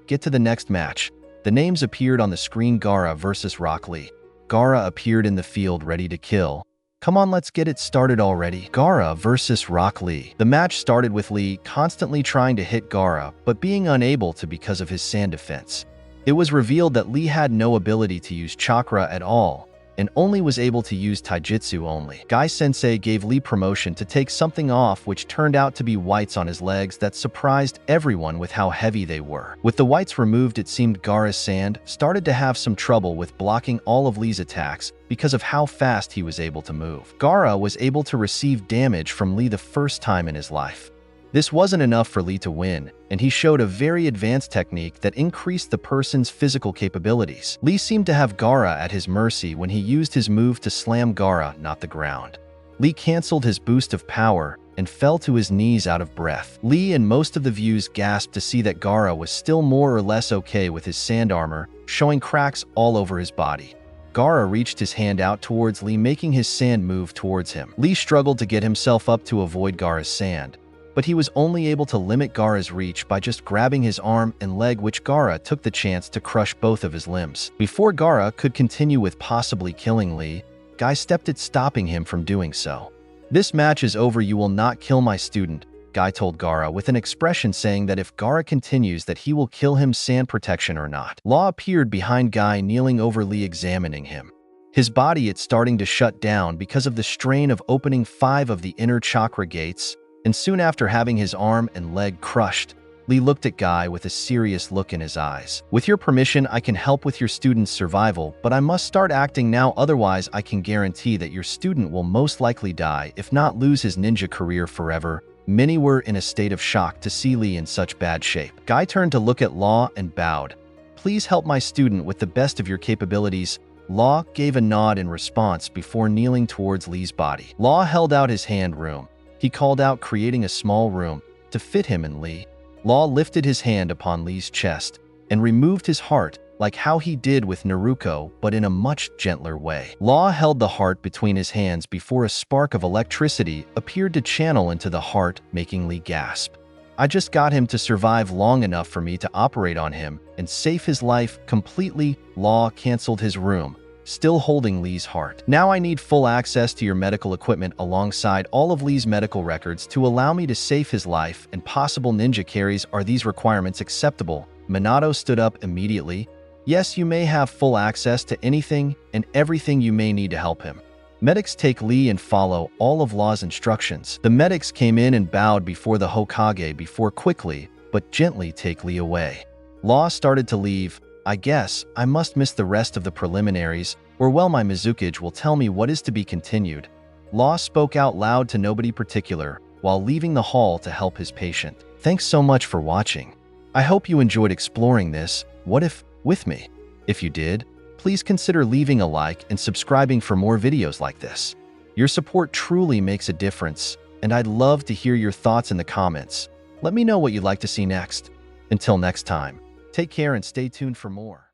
get to the next match." The names appeared on the screen: Gaara versus Rock Lee. Gaara appeared in the field ready to kill. "Come on, let's get it started already." Gaara versus Rock Lee. The match started with Lee constantly trying to hit Gaara, but being unable to because of his sand defense. It was revealed that Lee had no ability to use chakra at all, and only was able to use taijutsu only. Guy Sensei gave Lee promotion to take something off, which turned out to be whites on his legs that surprised everyone with how heavy they were. With the whites removed, it seemed Gaara's sand started to have some trouble with blocking all of Lee's attacks because of how fast he was able to move. Gaara was able to receive damage from Lee the first time in his life. This wasn't enough for Lee to win, and he showed a very advanced technique that increased the person's physical capabilities. Lee seemed to have Gaara at his mercy when he used his move to slam Gaara, not the ground. Lee cancelled his boost of power and fell to his knees out of breath. Lee and most of the views gasped to see that Gaara was still more or less okay with his sand armor, showing cracks all over his body. Gaara reached his hand out towards Lee, making his sand move towards him. Lee struggled to get himself up to avoid Gaara's sand, but he was only able to limit Gaara's reach by just grabbing his arm and leg, which Gaara took the chance to crush both of his limbs. Before Gaara could continue with possibly killing Lee, Guy stepped in, stopping him from doing so. "This match is over. You will not kill my student," Guy told Gaara with an expression saying that if Gaara continues that he will kill him, sand protection or not. Law appeared behind Guy, kneeling over Lee, examining him. His body it's starting to shut down because of the strain of opening 5 of the inner chakra gates, and soon after having his arm and leg crushed, Lee looked at Guy with a serious look in his eyes. "With your permission, I can help with your student's survival, but I must start acting now, otherwise I can guarantee that your student will most likely die, if not lose his ninja career forever." Many were in a state of shock to see Lee in such bad shape. Guy turned to look at Law and bowed. "Please help my student with the best of your capabilities." Law gave a nod in response before kneeling towards Lee's body. Law held out his hand. "Room." He called out, creating a small room to fit him and Lee. Law lifted his hand upon Lee's chest and removed his heart, like how he did with Naruto, but in a much gentler way. Law held the heart between his hands before a spark of electricity appeared to channel into the heart, making Lee gasp. "I just got him to survive long enough for me to operate on him and save his life completely." Law canceled his room, still holding Lee's heart. "Now I need full access to your medical equipment alongside all of Lee's medical records to allow me to save his life and possible ninja carries. Are these requirements acceptable?" Minato stood up immediately. "Yes, you may have full access to anything and everything you may need to help him. Medics, take Lee and follow all of Law's instructions." The medics came in and bowed before the Hokage before quickly but gently take Lee away. Law started to leave. "I guess I must miss the rest of the preliminaries, or well, my Mizukage will tell me what is to be continued." Law spoke out loud to nobody particular while leaving the hall to help his patient. Thanks so much for watching. I hope you enjoyed exploring this what if with me. If you did, please consider leaving a like and subscribing for more videos like this. Your support truly makes a difference, and I'd love to hear your thoughts in the comments. Let me know what you'd like to see next. Until next time, take care and stay tuned for more.